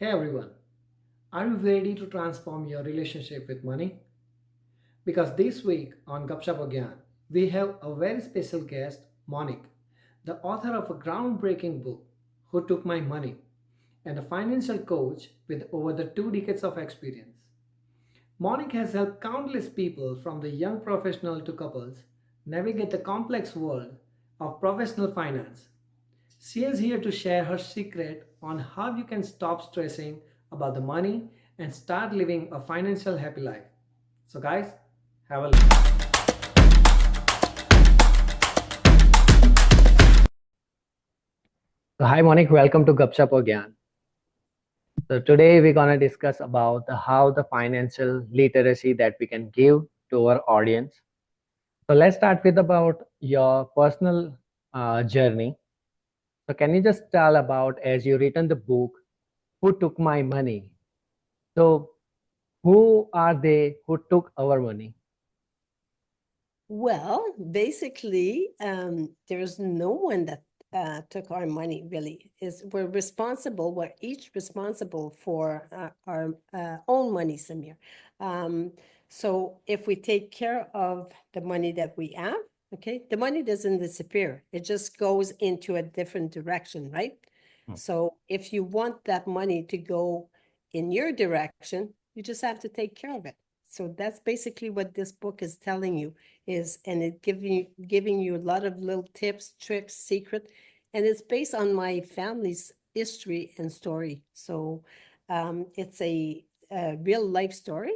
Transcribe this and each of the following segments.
Hey everyone, are you ready to transform your relationship with money? Because this week on Gupshup Agyan, we have a very special guest, Monique, the author of a groundbreaking book, Who Took My Money, and a financial coach with over the 2 decades of experience. Monique has helped countless people from the young professional to couples navigate the complex world of professional finance. She is here to share her secret on how you can stop stressing about the money and start living a financial happy life. So, guys, have a look. So, hi Monique, welcome to Gupshup Agyan. So today we're gonna discuss about how the financial literacy that we can give to our audience. So let's start with about your personal journey. So can you just tell about as you written the book, who took my money? So who are they who took our money? Well, basically, there's no one that took our money. Really, is we're responsible. We're each responsible for our own money, Samir. Um, so if we take care of the money that we have, okay, the money doesn't disappear. It just goes into a different direction, right? Hmm. So if you want that money to go in your direction, you just have to take care of it. So that's basically what this book is telling you is, and it giving you a lot of little tips, tricks, secret, and it's based on my family's history and story. So it's a real life story,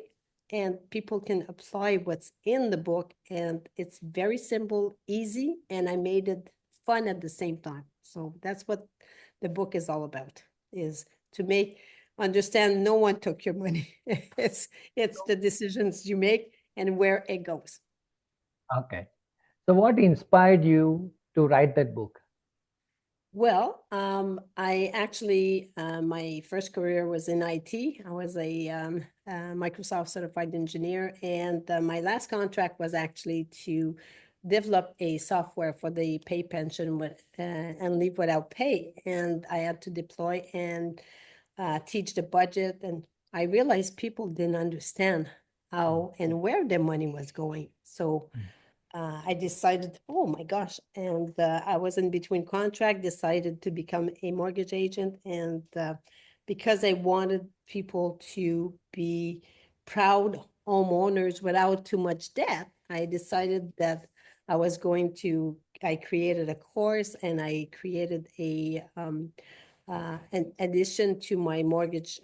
and people can apply what's in the book, and it's very simple, easy, and I made it fun at the same time. So that's what the book is all about, is to make understand no one took your money. It's the decisions you make and where it goes. Okay. So what inspired you to write that book? Well, I actually, my first career was in IT. I was a Microsoft certified engineer, and my last contract was actually to develop a software for the pay pension and leave without pay. And I had to deploy and teach the budget. And I realized people didn't understand how and where their money was going. So I decided, oh my gosh, and I was in between contract, decided to become a mortgage agent. And because I wanted people to be proud homeowners without too much debt, I decided that I created a course and I created an addition to my mortgage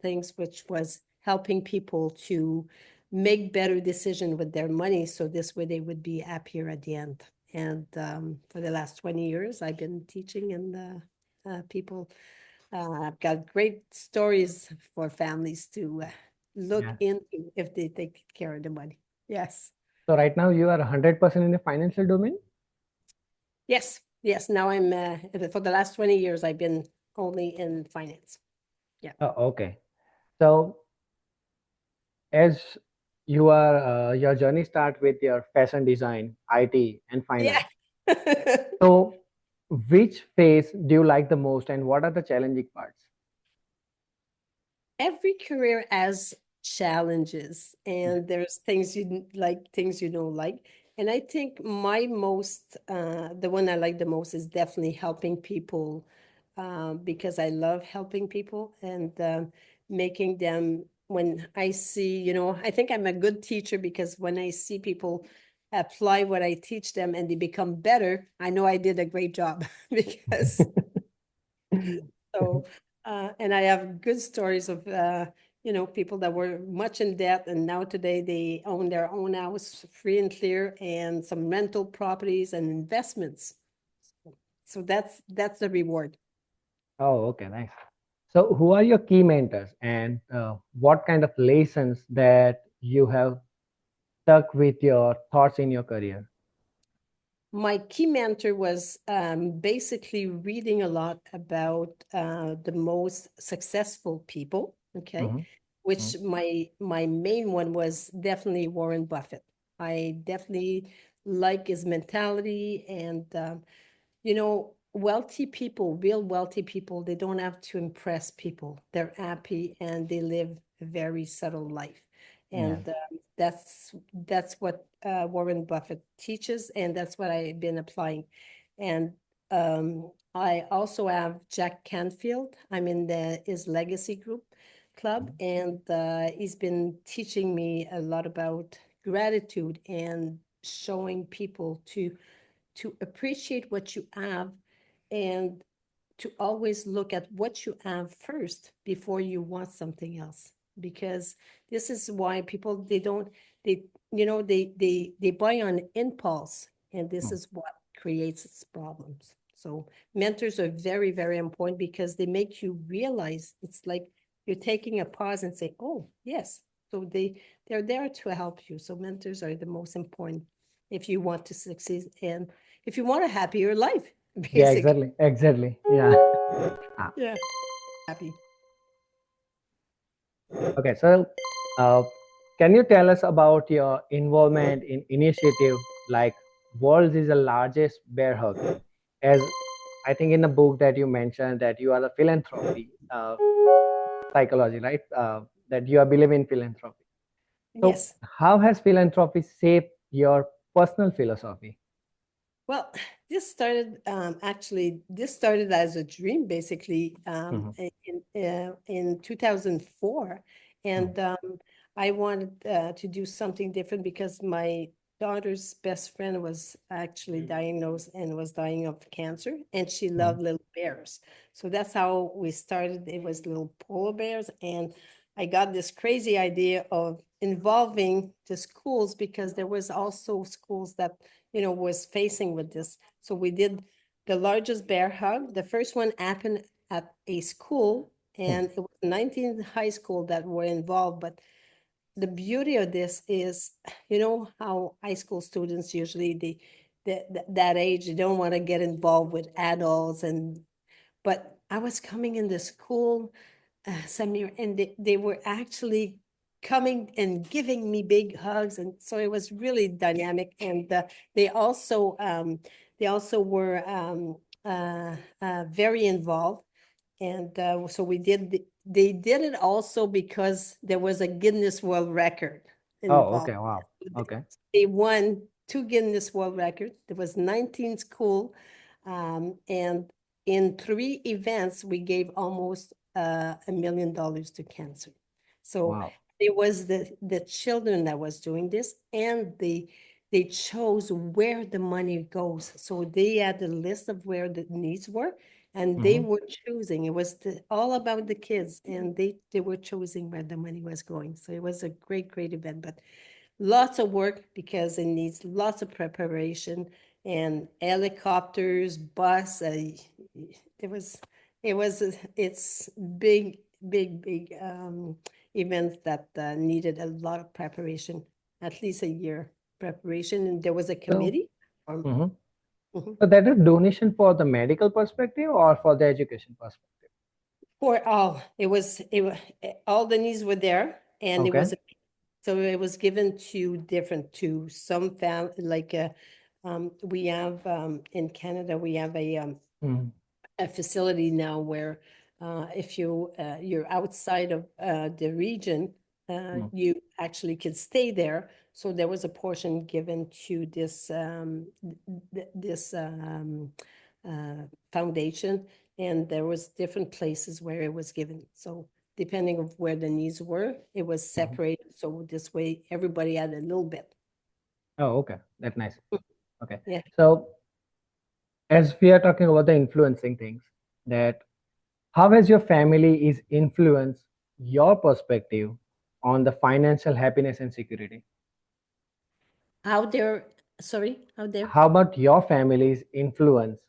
things, which was helping people to make better decision with their money, so this way they would be happier at the end. And for the last 20 years, I've been teaching, and people, I've got great stories for families to look Yeah. into if they take care of the money. Yes, So right now you are 100% in the financial domain? yes, yes. Now for the last 20 years, I've been only in finance. Yeah. Oh, okay. So as you are your journey start with your fashion design, IT and Yeah. finance. So which phase do you like the most and what are the challenging parts? Every career has challenges, and there's things like, things you don't like. And I think the one I like the most is definitely helping people, because I love helping people and making them, when I see, I think I'm a good teacher because when I see people apply what I teach them and they become better, I know I did a great job because so, and I have good stories of, people that were much in debt and now today they own their own house free and clear, and some rental properties and investments. So that's the reward. Oh, okay, nice. So who are your key mentors and what kind of lessons that you have stuck with your thoughts in your career? My key mentor was basically reading a lot about the most successful people. Okay, Mhm. which my main one was definitely Warren Buffett. I definitely like his mentality, and wealthy people, real wealthy people, they don't have to impress people. They're happy and they live a very subtle life. Yeah. And that's what Warren Buffett teaches, and that's what I've been applying. And I also have Jack Canfield. I'm in his legacy group club, and he's been teaching me a lot about gratitude and showing people to appreciate what you have and to always look at what you have first before you want something else, because this is why people, they don't, they they buy on impulse, and this Mm. is what creates its problems. So mentors are very, very important because they make you realize, it's like you're taking a pause and say, oh yes. So they're there to help you. So mentors are the most important if you want to succeed and if you want a happier life, Yeah, basically. exactly. Exactly. Yeah. Ah, Yeah, happy. okay. So, uh, can you tell us about your involvement in initiative like World's is the largest bear hug? As I think in the book that you mentioned that you are a philanthropy psychology, right? That you are believe in philanthropy. So, Yes. how has philanthropy shaped your personal philosophy? Well, this started as a dream, basically, Mm-hmm. in 2004. Mm-hmm. And I wanted to do something different because my daughter's best friend was actually diagnosed and was dying of cancer, and she loved little bears. So that's how we started. It was little polar bears, and I got this crazy idea of involving the schools because there was also schools that was facing with this. So we did the largest bear hug. The first one happened at a school, Mm-hmm. and it was 19 high school that were involved. But the beauty of this is, how high school students usually that age, they don't want to get involved with adults, but I was coming in the school, Samir, and they were actually coming and giving me big hugs, and so it was really dynamic. And they also um, they also were very involved, and so they did it also because there was a Guinness World Record Oh, involved. okay. Wow. Okay. They won two Guinness World Records. There was 19 school, and in three events, we gave almost $1 million to cancer. So Wow. it was the children that was doing this, and they chose where the money goes. So they had a list of where the needs were, and they Mm-hmm. were choosing. It was all about the kids, and they were choosing where the money was going. So it was a great, great event, but lots of work because it needs lots of preparation and helicopters, bus. It was, it's big, big, big events that needed a lot of preparation, at least a year preparation. And there was a So, committee. Um, mhm. mhm. So that is donation for the medical perspective or for the education perspective? For all, it was all the needs were there, and it Okay. was so it was given to some like we have in Canada, we have Mhm. a facility now where if you're outside of the region, Mhm. you actually can stay there. So there was a portion given to this foundation, and there was different places where it was given. So depending of where the needs were, it was Mhm. separated. So this way, everybody had a little bit. Oh, okay. That's nice. Okay. Yeah. So as we are talking about the influencing things, that how has your family is influenced your perspective on the financial happiness and security? Out there, sorry, out there. How about your family's influence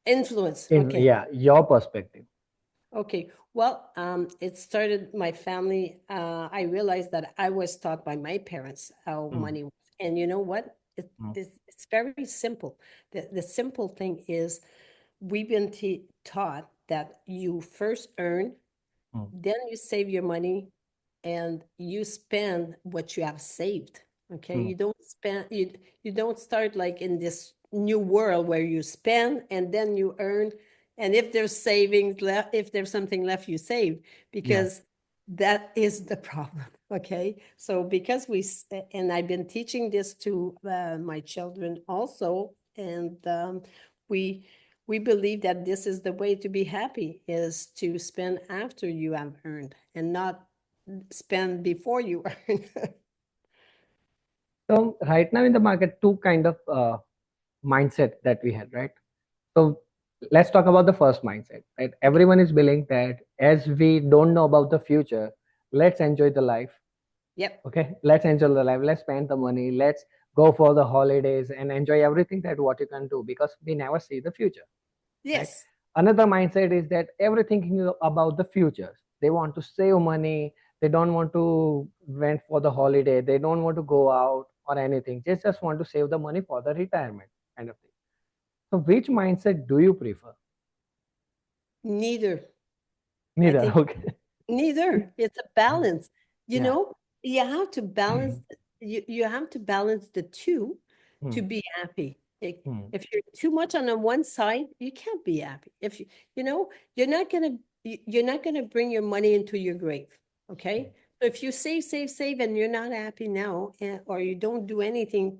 Influence. in, Okay. yeah, your perspective? Okay. Well, it started my family. I realized that I was taught by my parents how Mm, money was. And you know what? mm, It's very simple. The simple thing is we've been taught that you first earn, mm, then you save your money, and you spend what you have saved. Okay. mm, You don't spend, you don't start like in this new world where you spend and then you earn. And if there's savings left, if there's something left, you save, Yeah. because that is the problem. Okay. So because and I've been teaching this to my children also. And we, we believe that this is the way to be happy, is to spend after you have earned and not spend before you earn. So right now in the market, two kind of mindset that we had, right? So let's talk about the first mindset, right? Okay. Everyone is willing that as we don't know about the future, let's enjoy the life. Yep. Okay, let's enjoy the life. Let's spend the money. Let's go for the holidays and enjoy everything that what you can do, because we never see the future, right? Yes. Another mindset is that everything is about the future. They want to save money. They don't want to went for the holiday. They don't want to go out or anything. Just want to save the money for the retirement kind of thing. So which mindset do you prefer? Neither. I Neither. think Okay. neither. It's a balance. You Yeah. know, you have to balance, you have to balance the two to Hmm. be happy. Hmm. If you're too much on the one side, you can't be happy. If you, you know, you're not gonna bring your money into your grave. Okay. So if you save, and you're not happy now, or you don't do anything,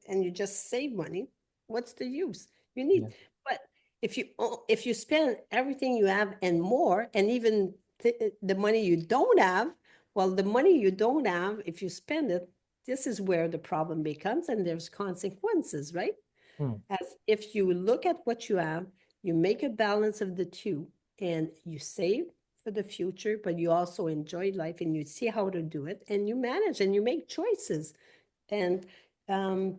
and you just save money, what's the use? You need, Yeah. but if you spend everything you have and more, and even the money you don't have, well, the money you don't have, if you spend it, this is where the problem becomes, and there's consequences, right? Hmm. As if you look at what you have, you make a balance of the two, and you save for the future, but you also enjoy life, and you see how to do it, and you manage, and you make choices. And um,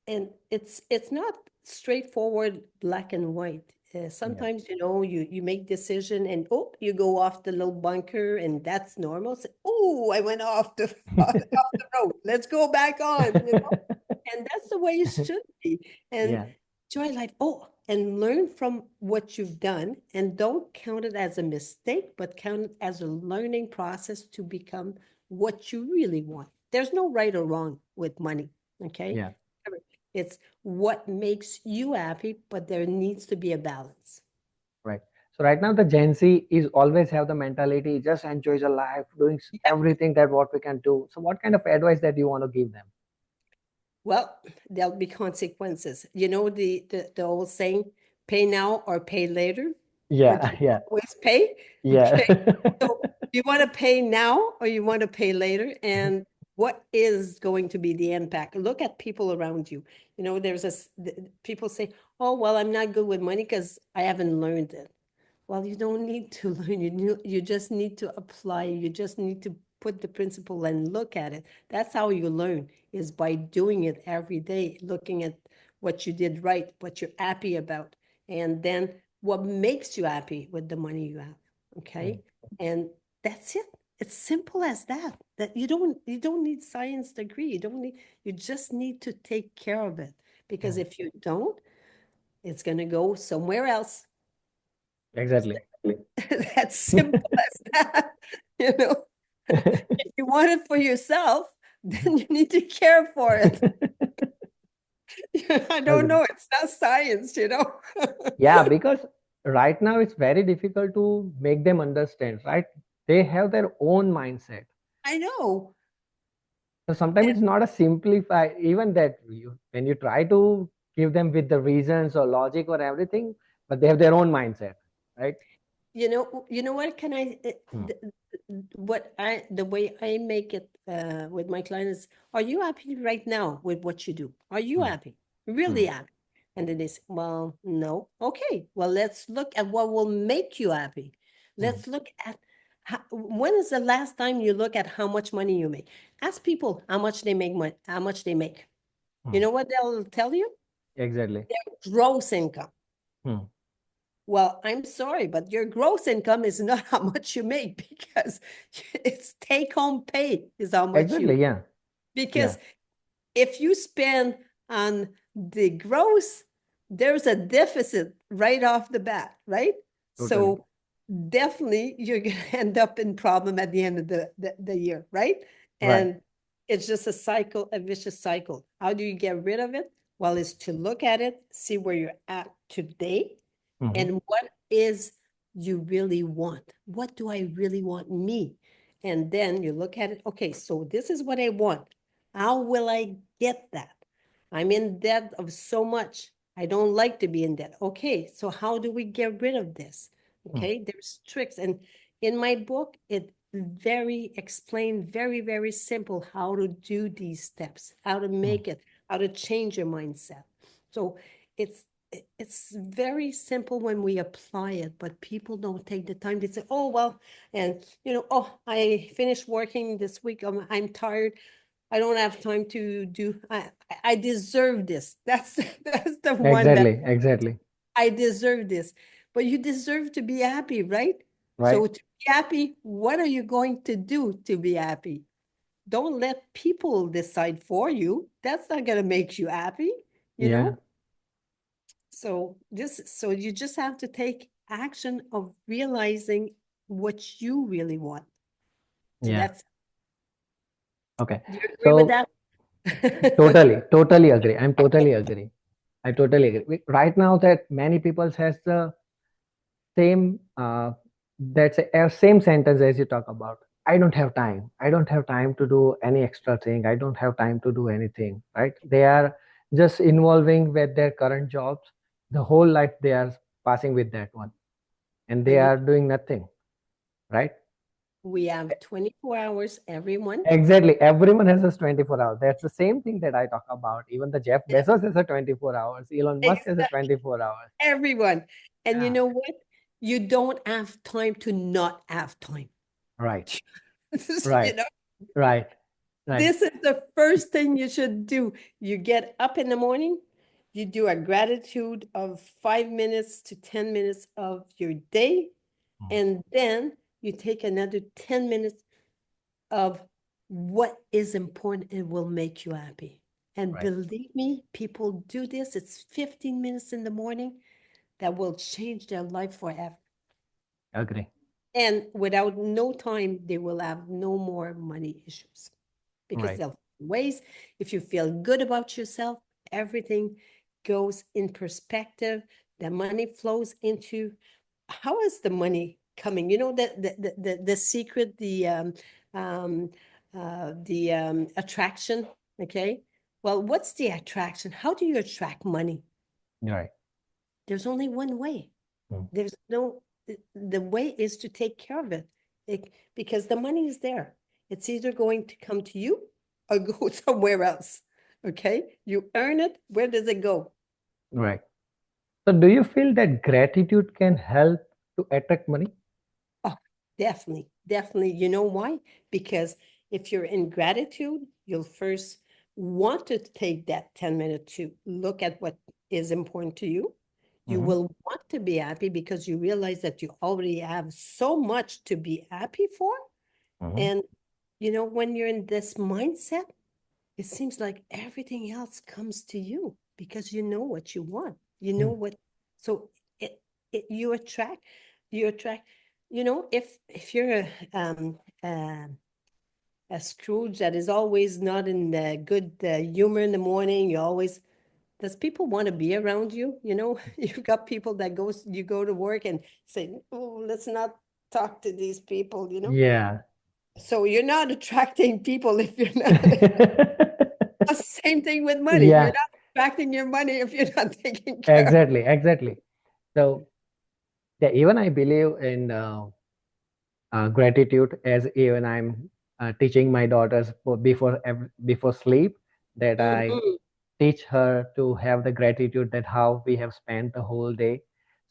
it's not straightforward black and white. Yeah. Sometimes, you make decision, and you go off the little bunker, and that's normal. So, oh, I went off the off the road. Let's go back on. And that's the way it should be. And Yeah. enjoy life. Oh, and learn from what you've done, and don't count it as a mistake, but count it as a learning process to become what you really want. There's no right or wrong with money. Okay. Yeah. It's what makes you happy, but there needs to be a balance. Right. So right now the Gen Z is always have the mentality, just enjoy the life, doing Yep. everything that what we can do. So what kind of advice that you want to give them? Well, there'll be consequences. You know the old saying, pay now or pay later, but Yeah. you Yeah. always pay. Yeah. Okay. So you want to pay now or you want to pay later? And what is going to be the impact? Look at people around you. People say, oh, well, I'm not good with money because I haven't learned it. Well, you don't need to learn. You just need to apply. You just need to put the principle and look at it. That's how you learn, is by doing it every day, looking at what you did right, what you're happy about, and then what makes you happy with the money you have. Hmm. Okay? And that's it. It's simple as that. That you don't need science degree. You just need to take care of it. Because Hmm. if you don't, it's gonna go somewhere else. Exactly. That's simple as that. You know, if you want it for yourself, then you need to care for it. I don't Agree. know. It's not science. Yeah, because right now it's very difficult to make them understand, right? They have their own mindset. I know. So sometimes And it's not a simplify, even that when you try to give them with the reasons or logic or everything, but they have their own mindset, right? you know what can I Hmm. the way I make it with my clients, are you happy right now with what you do? Are you Hmm. happy? Really Hmm. happy? And then they say, well, no. Okay, well, let's look at what will make you happy. Hmm. Let's look at when is the last time you look at how much money you make? Ask people how much they make money, how much they make. You Hmm. know what they'll tell you? Exactly. Gross income. Hmm. Well, I'm sorry, but your gross income is not how much you make, because it's take home pay is how much Exactly. you, Yeah. Yeah. because if you spend on the gross, there's a deficit right off the bat, right? Totally. So definitely you're going to end up in problem at the end of the year, right? Right. And it's just a cycle, a vicious cycle. How do you get rid of it? Well, is to look at it, see where you're at today, Hmm. and what is you really want. What do I really want me? And then you look at it, okay, so this is what I want. How will I get that? I'm in debt of so much. I don't like to be in debt. Okay, so how do we get rid of this? Okay, there's tricks. And in my book, it very explained, very, very simple how to do these steps, how to make it, how to change your mindset. So it's it's very simple when we apply it, but people don't take the time to say, oh, well, and oh, I finished working this week. I'm tired. I don't have time to do, I deserve this. That's the one that Exactly, exactly. I deserve this. But you deserve to be happy, right? Right? So to be happy, what are you going to do to be happy? Don't let people decide for you. That's not going to make you happy, you Yeah, know? So you just have to take action of realizing what you really want. So yeah. that's, Okay. do you agree with So that? totally, totally agree. I'm totally agree. I totally agree. Right now that many people has the same that's a same sentence as you talk about. I don't have time. I don't have time to do any extra thing. I don't have time to do anything. Right? They are just involving with their current jobs. The whole life they are passing with that one, and they And are doing nothing. Right? we have 24 hours, everyone. Exactly. Everyone has this 24 hours. That's the same thing that I talk about. Even the Jeff Yeah, Bezos has a 24 hours. Elon Musk has a exactly. 24 hours. Everyone. And you Yeah. know what? You don't have time to not have time. Right. You Right. know, Right. Right. this is the first thing you should do. You get up in the morning, you do a gratitude of 5 minutes to 10 minutes of your day, Mm. and then you take another 10 minutes of what is important and will make you happy. And Right. believe me, people do this. It's 15 minutes in the morning that will change their life forever. Agree. And without no time, they will have no more money issues because Right. they'll ways. If you feel good about yourself, everything goes in perspective. The money flows into, how is the money coming? You know, the secret, um, the attraction. Okay. Well, what's the attraction? How do you attract money? Right. There's only one way. Mm. There's no, the way is to take care of it, because the money is there. It's either going to come to you or go somewhere else. Okay. You earn it. Where does it go? Right. So do you feel that gratitude can help to attract money? Oh, definitely, definitely. You know why? Because if you're in gratitude, you'll first want to take that 10 minutes to look at what is important to you. You Hmm. will want to be happy because you realize that you already have so much to be happy for. Hmm. And, when you're in this mindset, it seems like everything else comes to you because you know what you want. You know what, so it, you attract, if you're uh, a Scrooge that is always not in the good humor in the morning, does people want to be around you? You've got people that you go to work and say, oh, let's not talk to these people. Yeah. So you're not attracting people if you're not. Same thing with money. You're Yeah. not attracting your money if you're not taking care of. Exactly. Exactly. So yeah, even I believe in gratitude, as even I'm teaching my daughters before sleep, that I Mhm. teach her to have the gratitude that how we have spent the whole day.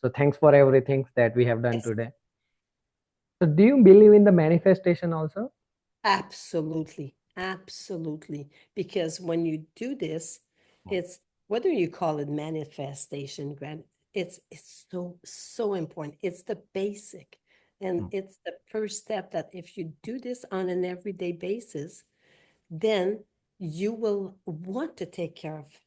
So thanks for everything that we have done Yes, today. So do you believe in the manifestation also? absolutely. Absolutely. Because when you do this, Mm. it's whether you call it manifestation, it's so, so important. It's the basic. And Mm. it's the first step that if you do this on an everyday basis, then you will want to take care of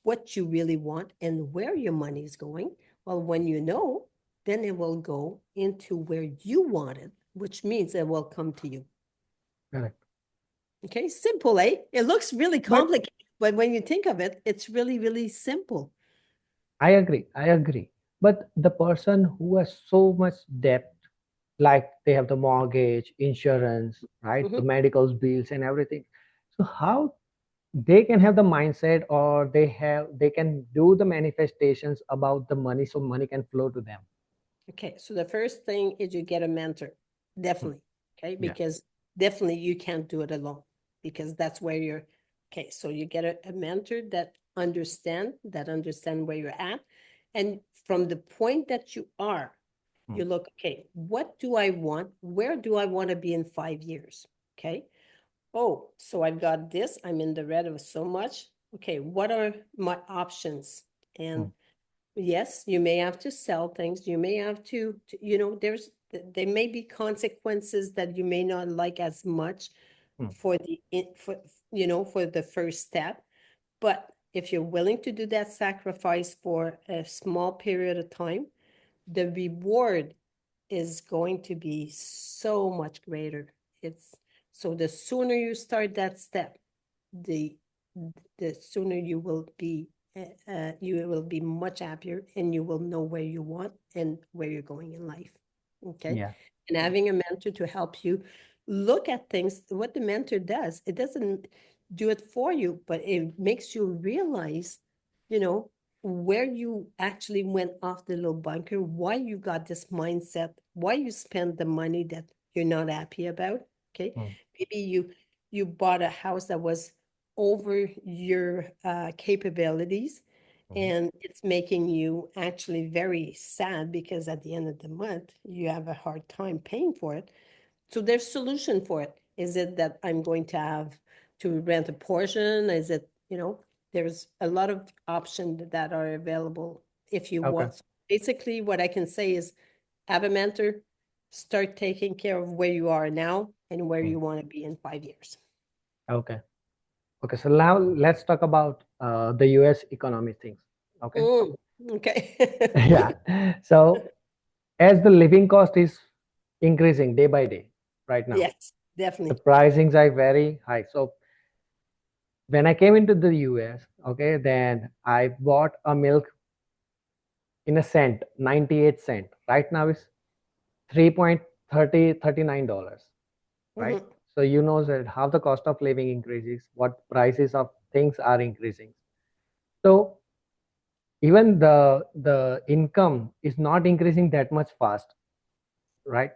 what you really want and where your money is going. Well, when you know, then it will go into where you want it, which means it will come to you. Correct. Okay, simple, eh? It looks really But complicated. But when you think of it, it's really, really simple. I agree. I agree. But the person who has so much debt, like they have the mortgage, insurance, right, the Mhm. medicals bills and everything. So how they can have the mindset, or they can do the manifestations about the money, so money can flow to them. Okay, so the first thing is you get a mentor, Hmm. definitely. Okay, Yeah. because definitely you can't do it alone, because that's where you're. Okay, so you get a mentor that understand where you're at, and from the point that you are, Hmm. you look. Okay, what do I want? Where do I want to be in 5 years? Okay. Oh, so I've got this. I'm in the red of so much. Okay, what are my options? Hmm. And yes, you may have to sell things. You may have there may be consequences that you may not like as much Hmm. for the first step. But if you're willing to do that sacrifice for a small period of time, the reward is going to be so much greater. It's so the sooner you start that step, the the sooner you will be much happier, and you will know where you want and where you're going in life. Okay. Yeah. And having a mentor to help you look at things, what the mentor does, it doesn't do it for you, but it makes you realize, you know, where you actually went off the little bunker, why you got this mindset, why you spend the money that you're not happy about. Okay. Hmm. Maybe you bought a house that was over your capabilities, Hmm. and it's making you actually very sad, because at the end of the month you have a hard time paying for it. So there's solution for it. Is it that I'm going to have to rent a portion? Is it, there's a lot of options that are available if you Okay. want. So basically, what I can say is have a mentor, start taking care of where you are now and where Hmm. you want to be in 5 years. Okay. Okay. So now let's talk about the US economy things. Okay. Mm, okay. Yeah. So as the living cost is increasing day by day right now, Yes, the definitely. pricings are very high. So when I came into the US, okay, then I bought a milk in a cent, 98 cent. Right now it's 3.39 dollars, right? Mhm, So you know that how the cost of living increases, what prices of things are increasing. So even the income is not increasing that much fast, right?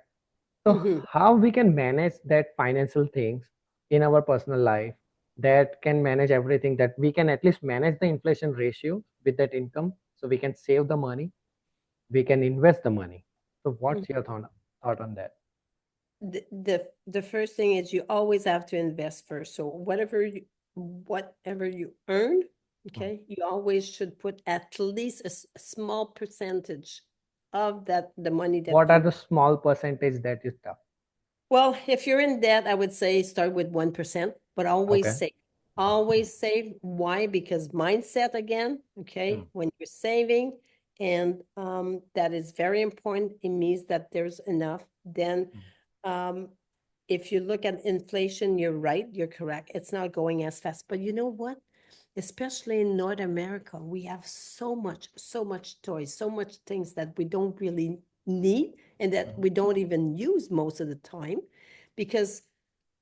So mhm. how we can manage that financial things in our personal life, that can manage everything, that we can at least manage the inflation ratio with that income, so we can save the money, we can invest the money. So what's your thought on that? The first thing is you always have to invest first. So whatever you earn, Mm. okay, you always should put at least a small percentage of that the money that What are you. the small percentage that is tough? Well, if you're in debt, I would say start with 1%, but always Okay. save. Always save. Why? Because mindset again, Mm. okay? When you're saving, and that is very important. It means that there's enough. Then Mm. um, if you look at inflation, you're right, you're correct. It's not going as fast. But you know what? Especially in North America, we have so much toys, so much things that we don't really need, and that Mhm. we don't even use most of the time, because,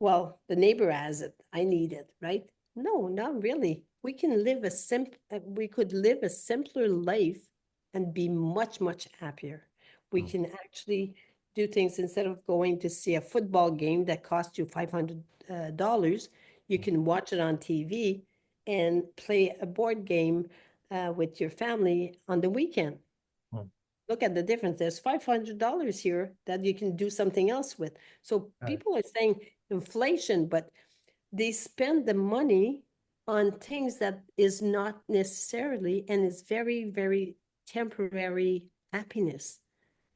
well, the neighbor has it, I need it, right? No, not really. We could live a simpler life and be much, much happier. We Mm. can actually do things instead of going to see a football game that costs you $500. You Mm. can watch it on TV and play a board game with your family on the weekend. Mm. Look at the difference. There's $500 here that you can do something else with. So Right. people are saying inflation, but they spend the money on things that is not necessarily, and is very, very temporary happiness,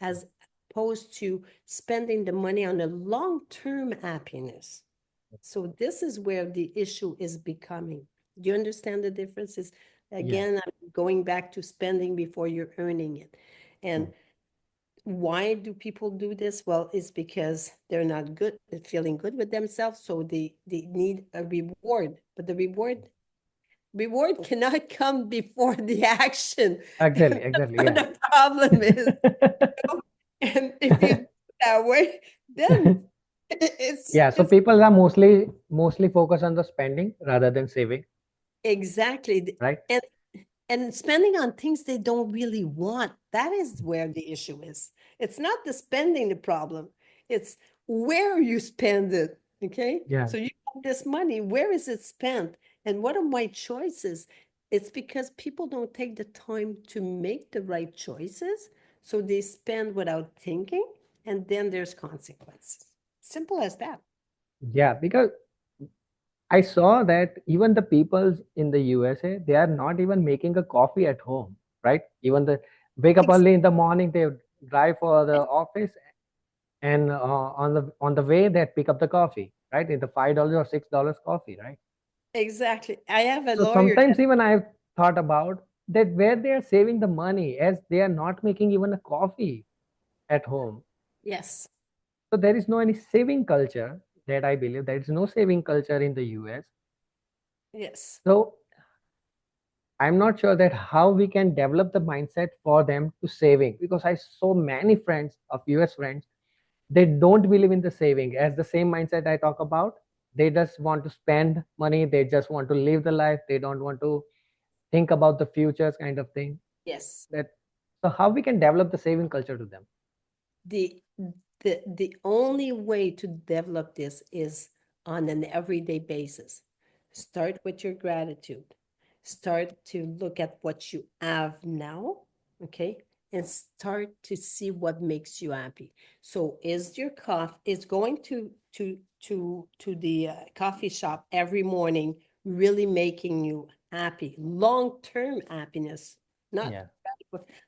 Mm. as opposed to spending the money on a long-term happiness. So this is where the issue is becoming. Do you understand the differences? Yes. Again, I'm going back to spending before you're earning it. Mm. And why do people do this? Well, it's because they're not good, feeling good with themselves, so they need a reward. But the reward reward cannot come before the action. Exactly, That's exactly, what yeah. the problem is. And if you do it that way, then it's Yeah, so just people are mostly focused on the spending rather than saving, exactly. right? And spending on things they don't really want. That is where the issue is. It's not the spending the problem. It's where you spend it. Okay. Yeah. So you have this money, where is it spent? And what are my choices? It's because people don't take the time to make the right choices. So they spend without thinking, and then there's consequences. Simple as that. Yeah, because I saw that even the peoples in the USA, they are not even making a coffee at home, right? Even the wake up Ex- early in the morning, they drive for the office, and on the way they pick up the coffee, right? In the $5 or $6 coffee, right? Exactly. I have a So lawyer sometimes that, even I've thought about that where they are saving the money as they are not making even a coffee at home. yes, So there is no any saving culture that I believe there is no saving culture in the US. yes, So I'm not sure that how we can develop the mindset for them to saving, because I saw many friends of US friends, they don't believe in the saving as the same mindset I talk about. They just want to spend money, they just want to live the life, they don't want to think about the futures kind of thing. yes. That so how we can develop the saving culture to them? the the only way to develop this is on an everyday basis. Start with your gratitude. Start to look at what you have now, okay? And start to see what makes you happy. So is your coffee is going to the coffee shop every morning really making you happy? Long-term happiness, not Yeah,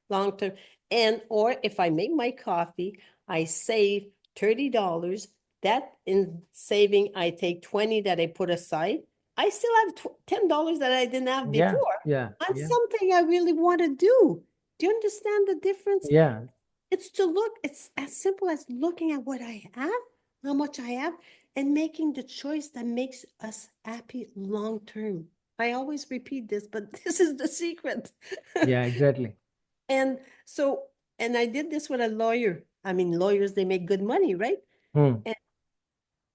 long-term. And or if I make my coffee, I save $30. That in saving, I take 20 that I put aside. I still have $10 that I didn't have yeah, before yeah, on yeah, something I really want to do. Do you understand the difference? yeah, It's to look, it's as simple as looking at what I have, how much I have, and making the choice that makes us happy long term. I always repeat this, but this is the secret. yeah, exactly. And so, and I did this with a lawyer. I mean, lawyers, they make good money, right? Hmm. And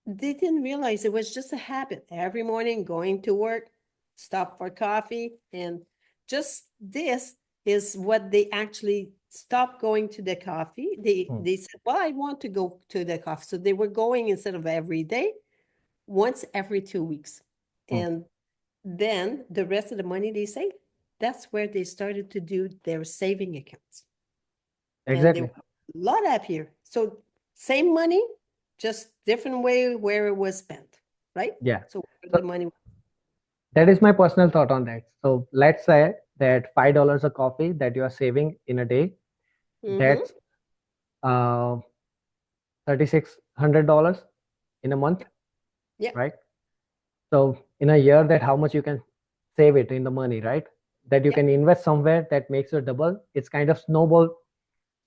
they didn't realize it was just a habit. Every morning going to work, stop for coffee, and just this is what they actually stopped going to the coffee. They Hmm. they said, "Well, I want to go to the coffee." So they were going instead of every day, once every 2 weeks. Hmm. And then the rest of the money they saved, that's where they started to do their saving accounts. And they were Exactly. a lot happier. So same money, just different way where it was spent, right? Yeah. So where So the money. that is my personal thought on that. So let's say that $5 a coffee that you are saving in a day, Mm-hmm. that's uh $3,600 in a month, Yeah, right? So in a year, that how much you can save it in the money, right? That you yeah, can invest somewhere that makes it double. It's kind of snowball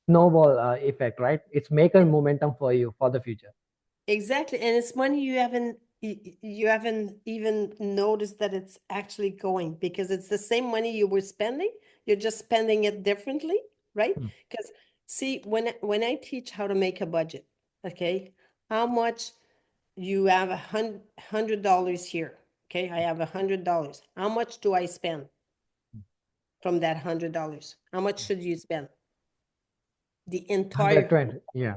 effect, right? It's make a momentum for you for the future. exactly. And it's money you haven't even noticed that it's actually going because it's the same money you were spending. You're just spending it differently, right? Hmm. Because see, when I teach how to make a budget, okay, how much you have $100 here. Okay, I have $100. How much do I spend from that $100? How much should you spend? The entire, 120. Yeah.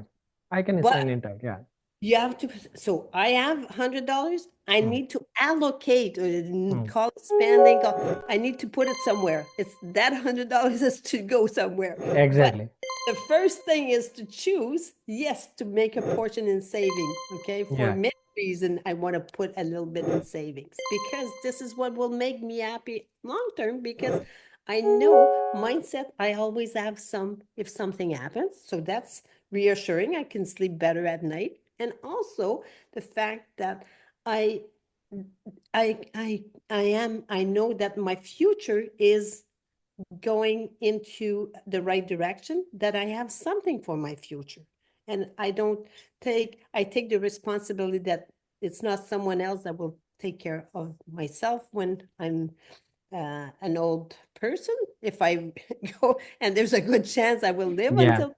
I can but spend in time. Yeah. you have to, so I have $100. I Hmm. need to allocate, Hmm. call it spending. I need to put it somewhere. It's that $100 has to go somewhere. But Exactly. the first thing is to choose, yes, to make a portion in saving. Okay. For Yeah. many reason, I want to put a little bit in savings because this is what will make me happy long term because I know mindset, I always have some if something happens. So that's reassuring. I can sleep better at night. And also the fact that I I I I know that my future is going into the right direction, that I have something for my future. And I take the responsibility that it's not someone else that will take care of myself when I'm an old person if I go, and there's a good chance I will live Yeah, until.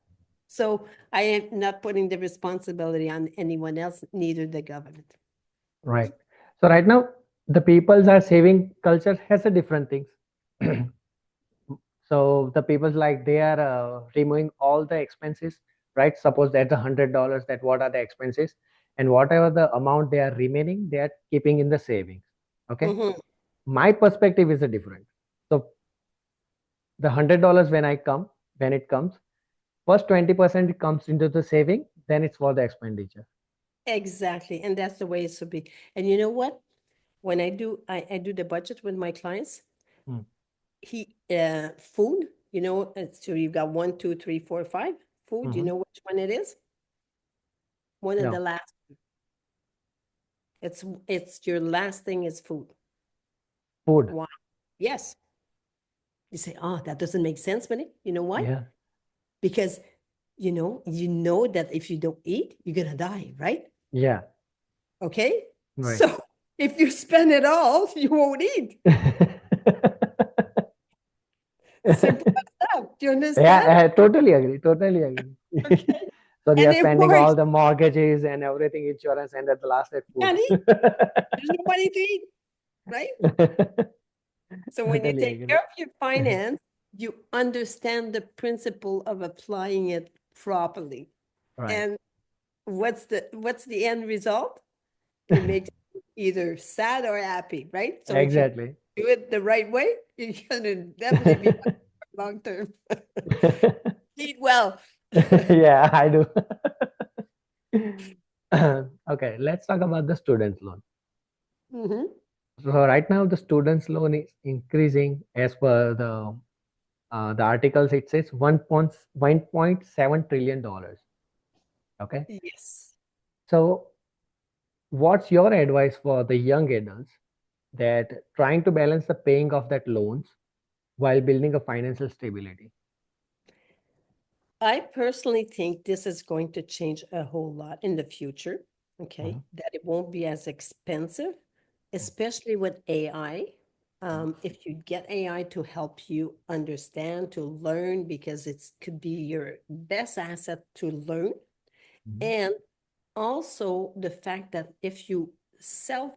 So I am not putting the responsibility on anyone else, neither the government. right. So right now, the people's are saving culture has a different things. So the people like they are removing all the expenses, right? Suppose that the $100 that what are the expenses, and whatever the amount they are remaining, they are keeping in the savings. Okay, Mhm. my perspective is a different. So the $100 when it comes, first 20% comes into the saving, then it's for the expenditure. Exactly. And that's the way it should be. And you know what? When I do the budget with my clients, Mm. food, so you've got one, two, three, four, five. Food, you Hmm. know which one it is? One of the No, last. It's your last thing is food. food. Why? Yes. You say, oh, that doesn't make sense, Monique. You know why? Yeah, Because you know that if you don't eat, you're gonna die, right? yeah, Okay. right. So if you spend it all, you won't eat. Simple as that. Do you Yeah, understand? I totally agree. Totally agree. Okay. So they And are it spending all works. the mortgages and everything, insurance, and at the last, at You food. can't eat. There's nobody to eat, right? So when you Totally take agree. care of your finance, you understand the principle of applying it properly. Right. And what's the end result? It makes you either sad or happy, right? So if you Exactly. do it the right way, you're gonna definitely be long term. Eat well. Yeah, I do. Okay, let's talk about the student loan. Hmm. So right now, the students loan is increasing as per the articles. It says 1.7 trillion dollars. Okay, Yes. so what's your advice for the young adults that trying to balance the paying of that loans while building a financial stability? I personally think this is going to change a whole lot in the future. Mhm, Okay, that it won't be as expensive, especially with AI. mhm, If you get AI to help you understand, to learn, because it's could be your best asset to learn. mhm, And also the fact that if you self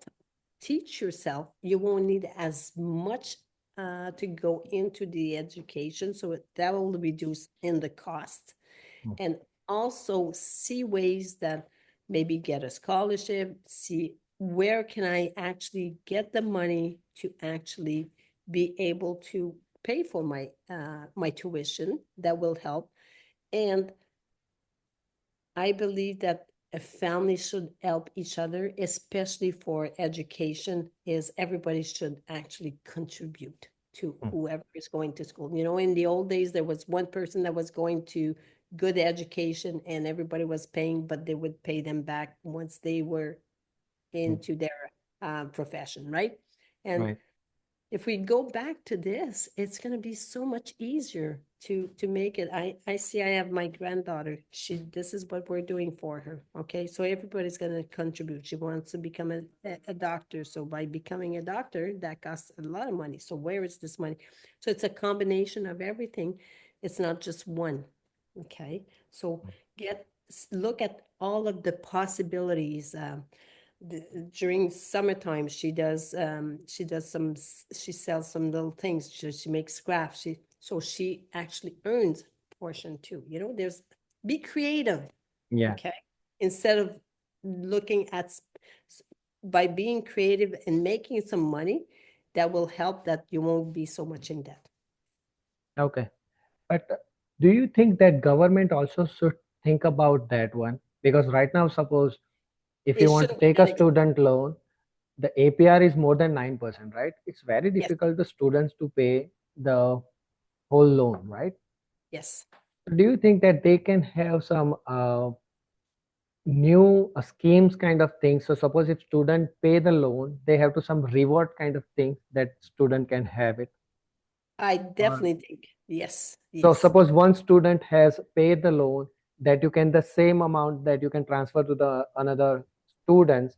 teach yourself, you won't need as much to go into the education. So that will reduce in the cost. mhm, And also see ways that maybe get a scholarship, see where can I actually get the money to actually be able to pay for my tuition. That will help. And I believe that a family should help each other, especially for education, is everybody should actually contribute to mhm. whoever is going to school. In the old days, there was one person that was going to good education and everybody was paying, but they would pay them back once they were Mm. into their profession, right? And Right. if we go back to this, it's going to be so much easier to make it. I see I have my granddaughter. This is what we're doing for her. Okay. So everybody's going to contribute. She wants to become a doctor. So by becoming a doctor, that costs a lot of money. So where is this money? So it's a combination of everything. It's not just one. Okay. So look at all of the possibilities. During summertime she sells some little things. She makes crafts. She actually earns portion too. There's be creative. Yeah. Okay, instead of looking at by being creative and making some money, that will help that you won't be so much in debt. Okay. But do you think that government also should think about that one? Because right now, suppose if It you want to shouldn't be take a that expensive. student loan, the APR is more than 9%, right? It's very Yes. difficult to students to pay the whole loan, right? Yes. So do you think that they can have some new schemes kind of things? So suppose if student pay the loan, they have to some reward kind of things that student can have it. I Or definitely think yes. so Yes. suppose one student has paid the loan, that you can the same amount that you can transfer to the another students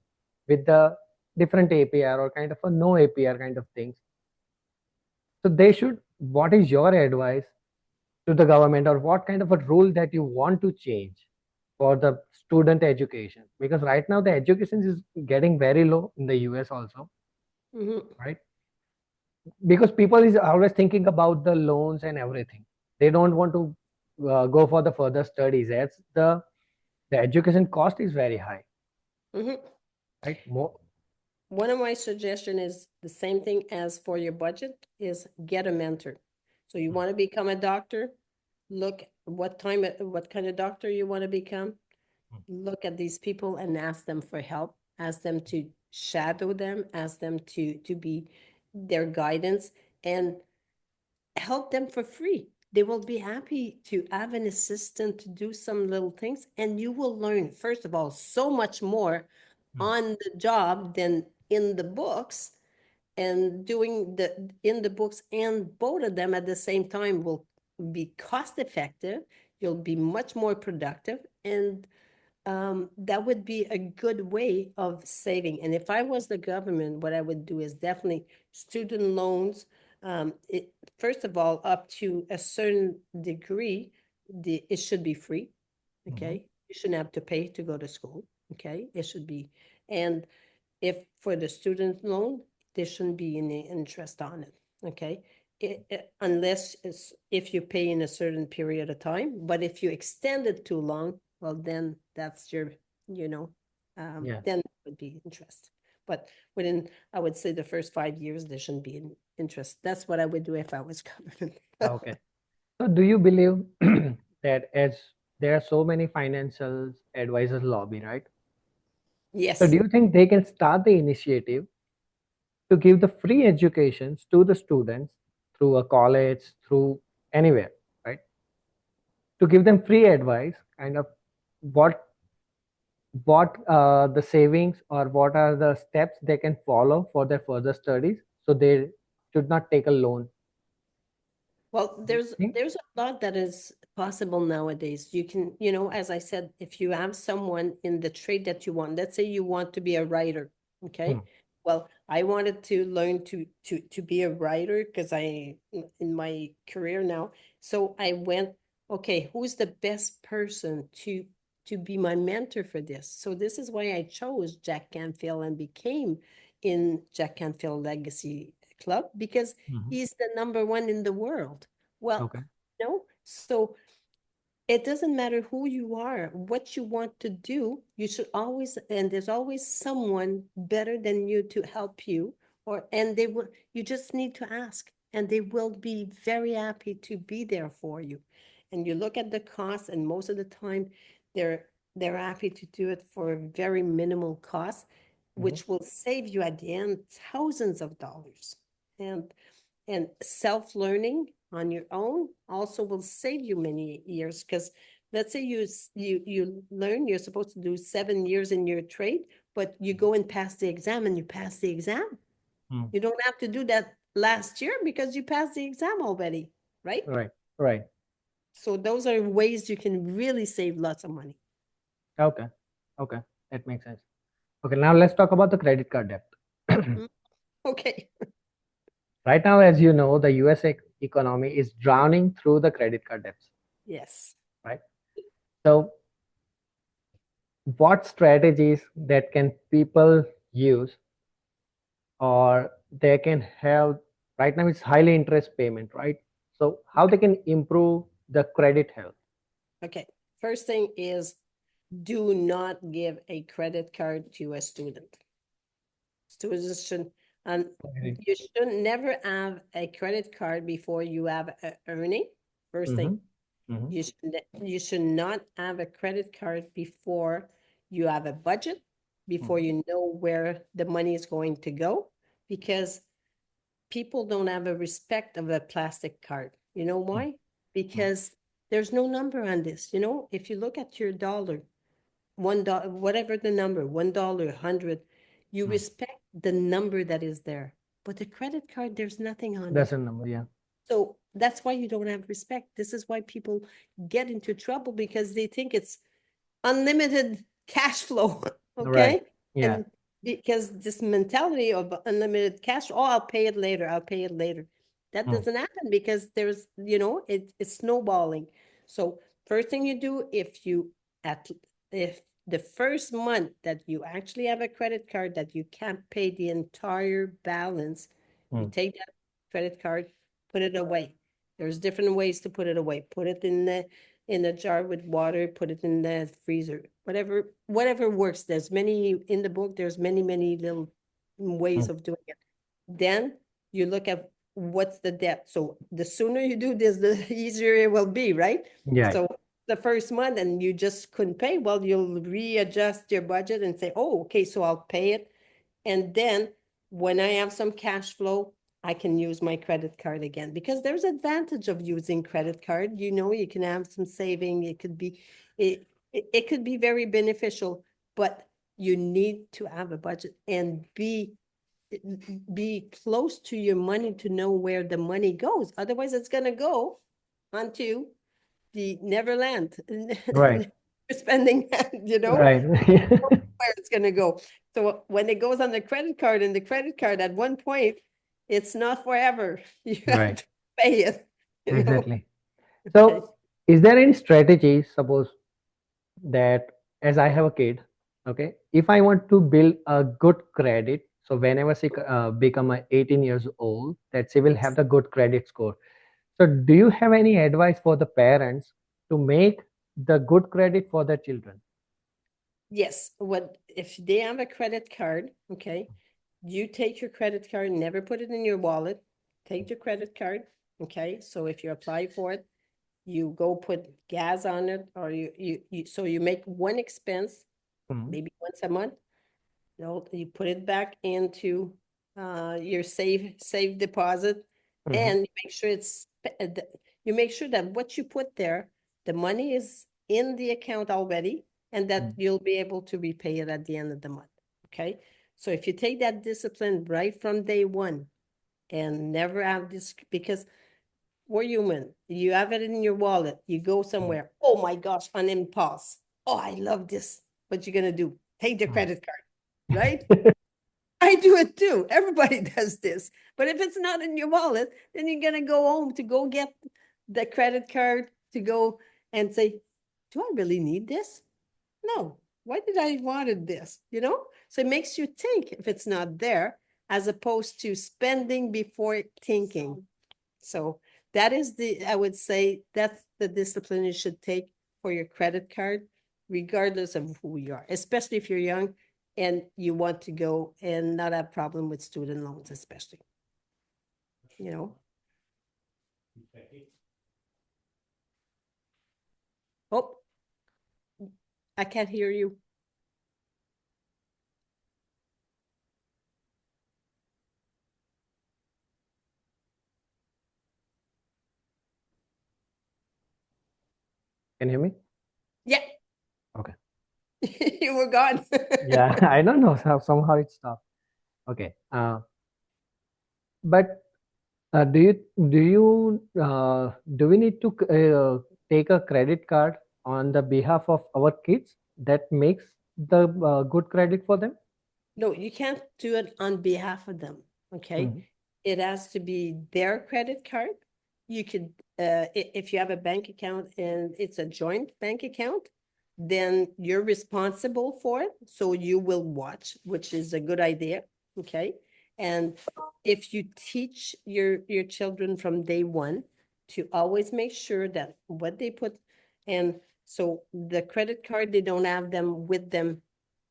with the different APR or kind of a no APR kind of things. So they should, what is your advice to the government, or what kind of a rule that you want to change for the student education? Because right now the education is getting very low in the US also, Mhm. right? Because people is always thinking about the loans and everything. They don't want to go for the further studies, as the education cost is very high, Mhm. right? More. One of my suggestion is the same thing as for your budget is get a mentor. So you want to become a doctor, look what kind of doctor you want to become. Look at these people and ask them for help. Ask them to shadow them. Ask them to be their guidance and help them for free. They will be happy to have an assistant to do some little things, and you will learn, first of all, so much more Mm. on the job than in the books. And doing the in the books and both of them at the same time will be cost effective. You'll be much more productive, and that would be a good way of saving. And if I was the government, what I would do is definitely student loans. It, first of all, up to a certain degree, it should be free. Mhm. Okay, you shouldn't have to pay to go to school. Okay, it should be. And if for the student loan, there shouldn't be any interest on it. Okay, unless it's if you pay in a certain period of time. But if you extend it too long, well, then that's your, you know, Yeah. then it would be interest. But within, I would say the first 5 years, there shouldn't be an interest. That's what I would do if I was government. Okay. So do you believe that, as there are so many financial advisors lobby, right? So do Yes. you think they can start the initiative to give the free educations to the students through a college, through anywhere, right? To give them free advice, kind of what the savings, or what are the steps they can follow for their further studies, so they should not take a loan. Well, Do you think? there's a lot that is possible nowadays. You can, you know, as I said, if you have someone in the trade that you want, let's say you want to be a writer, Hmm. okay? Well, I wanted to learn to be a writer because in my career now. So I went, okay, who's the best person to be my mentor for this? So this is why I chose Jack Canfield and became in Jack Canfield Legacy Club, because Hmm. he's the number one in the world. Well, Okay. no, so it doesn't matter who you are, what you want to do, you should always, and there's always someone better than you to help you, or, and they will, you just need to ask, and they will be very happy to be there for you. And you look at the cost, and most of the time, they're they're happy to do it for a very minimal cost, Hmm. which will save you at the end thousands of dollars. And self-learning on your own also will save you many years, because let's say you learn you're supposed to do 7 years in your trade, but you go and pass the exam and you pass the exam. Hmm. You don't have to do that last year because you passed the exam already, right? Right. Right. So those are ways you can really save lots of money. Okay. Okay. That makes sense. Okay. Now let's talk about the credit card debt. Mm, okay. Right now, as you know, the US economy is drowning through the credit card debts, Yes. right? So, what strategies that can people use, or they can have? Right now, it's highly interest payment, right? So, how they can improve the credit health? Okay, first thing is, do not give a credit card to a student. Students should, and Okay. you should never have a credit card before you have a earning. First thing, Mm-hmm. Mm-hmm. you should not have a credit card before you have a budget, before Mm-hmm. you know where the money is going to go, because people don't have a respect of a plastic card. You know why? Because there's no number on this. You know, if you look at your dollar, $1, whatever the number, $1, 100, you Mm-hmm. respect the number that is there. But the credit card, there's nothing on it. That's a number, yeah. So that's why you don't have respect. This is why people get into trouble, because they think it's unlimited cash flow. Right. Okay. Yeah. And because this mentality of unlimited cash, oh, I'll pay it later. I'll pay it later. That Mm. doesn't happen because there's, it's snowballing. So first thing you do, at if the first month that you actually have a credit card that you can't pay the entire balance, you Mm. take that credit card, put it away. There's different ways to put it away. Put it in a jar with water, put it in the freezer, whatever works. There's many in the book, there's many little ways Mm. of doing it. Then you look at what's the debt. So the sooner you do this, the easier it will be, right? Yeah. So the first month and you just couldn't pay, well, you'll readjust your budget and say, oh, okay, so I'll pay it. And then when I have some cash flow, I can use my credit card again, because there's advantage of using credit card. You can have some saving. It could be very beneficial, but you need to have a budget and be close to your money to know where the money goes. Otherwise, it's going to go onto the Neverland, Right. spending, Right. where it's going to go. So when it goes on the credit card, and the credit card at one point, it's not forever. You have Right. to pay it, Exactly. Okay. So, is there any strategy, suppose that as I have a kid, okay, if I want to build a good credit, so whenever she become 18 years old, that she will have Yes. the good credit score. So, do you have any advice for the parents to make the good credit for their children? Yes. What if they have a credit card? Okay. You take your credit card, never put it in your wallet. Take your credit card. Okay. So if you apply for it, you go put gas on it, or so you make one expense, Mhm. maybe once a month. You put it back into your safe deposit, Mhm. and you make sure that what you put there, the money is in the account already, and that Mhm. you'll be able to repay it at the end of the month. Okay. So if you take that discipline right from day one and never have this, because we're human. You have it in your wallet. You go Mhm. somewhere. Oh my gosh, on impulse. Oh, I love this. What you gonna do? Take the Mhm. credit card, right? I do it too. Everybody does this. But if it's not in your wallet, then you're gonna go home to go get the credit card to go and say, do I really need this? No. Why did I wanted this? So it makes you think if it's not there, as opposed to spending before thinking. So I would say that's the discipline you should take for your credit card, regardless of who you are, especially if you're young and you want to go and not have problem with student loans, especially, you know. Oh, I can't hear you. Can you hear me? Yeah, Okay. you were gone. Yeah, I don't know. Somehow it stopped. Okay. But do we need to take a credit card on the behalf of our kids that makes the good credit for them? No, you can't do it on behalf of them. Okay. Mhm. It has to be their credit card. You could, if you have a bank account and it's a joint bank account, then you're responsible for it. So you will watch, which is a good idea. Okay. And if you teach your children from day one to always make sure that what they put, and so the credit card, they don't have them with them,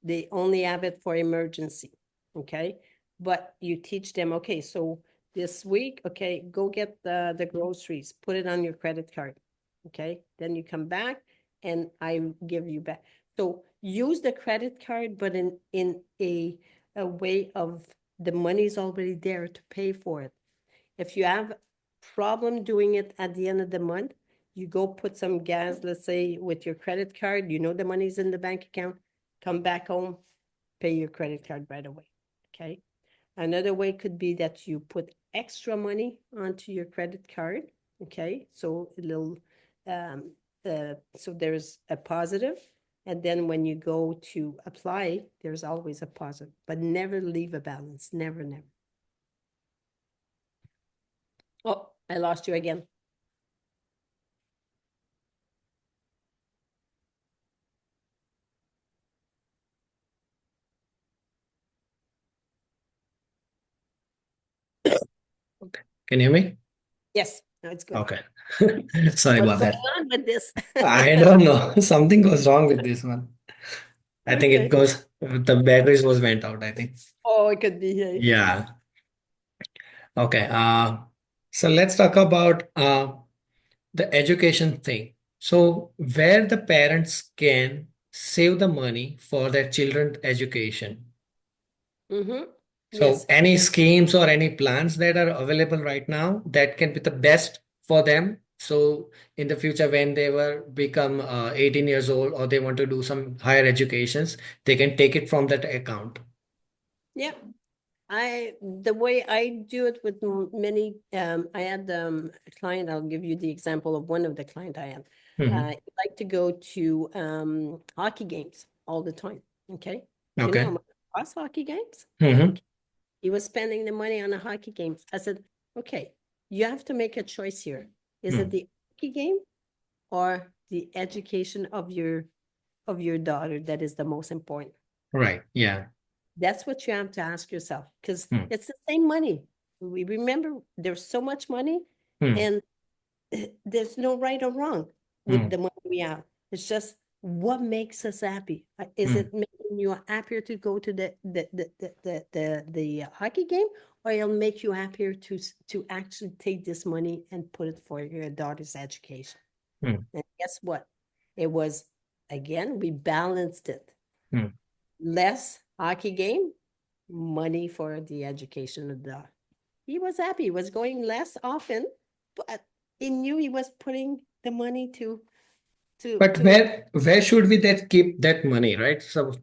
they only have it for emergency, okay? But you teach them, okay, so this week, okay, go get the groceries, put it on your credit card, okay? Then you come back and I give you back. So use the credit card, but in a way of the money's already there to pay for it. If you have problem doing it at the end of the month, you go put some gas, let's say with your credit card, the money's in the bank account, come back home, pay your credit card right away. Okay. Another way could be that you put extra money onto your credit card. Okay. So a little, so there's a positive, and then when you go to apply, there's always a positive, but never leave a balance. Never, never. Oh, I lost you again. Okay. Can you hear me? Yes, now it's good. Okay. Sorry What's about going that. on with this? I don't know. Something goes wrong with this one. I think it Okay. goes, the batteries was went out, I think. Oh, it could be, hey. Yeah. Okay. So let's talk about the education thing. So where the parents can save the money for their children's education. Mm-hmm. So Yes. any schemes or any plans that are available right now that can be the best for them. So in the future, when they were become 18 years old or they want to do some higher educations, they can take it from that account. Yeah. The way I do it with many, I had a client, I'll give you the example of one of the client I had. Hmm. He liked to go to hockey games all the time. Okay. Do you know how Okay. much it costs hockey games? Hmm. Okay. He was spending the money on a hockey games. I said, okay, you have to make a choice here. Is it Hmm. the hockey game or the education of your daughter that is the most important? Right. Yeah. That's what you have to ask yourself because Hmm. it's the same money. We remember there's so much money Hmm. and there's no right or wrong with Hmm. the money we have. It's just what makes us happy. Is Hmm. it making you happier to go to the hockey game, or it'll make you happier to actually take this money and put it for your daughter's education? Hmm. And guess what? It was again, we balanced it. Hmm. Less hockey game, money for the education of the. He was happy. He was going less often, but he knew he was putting the money But to where should we that keep that money, right? So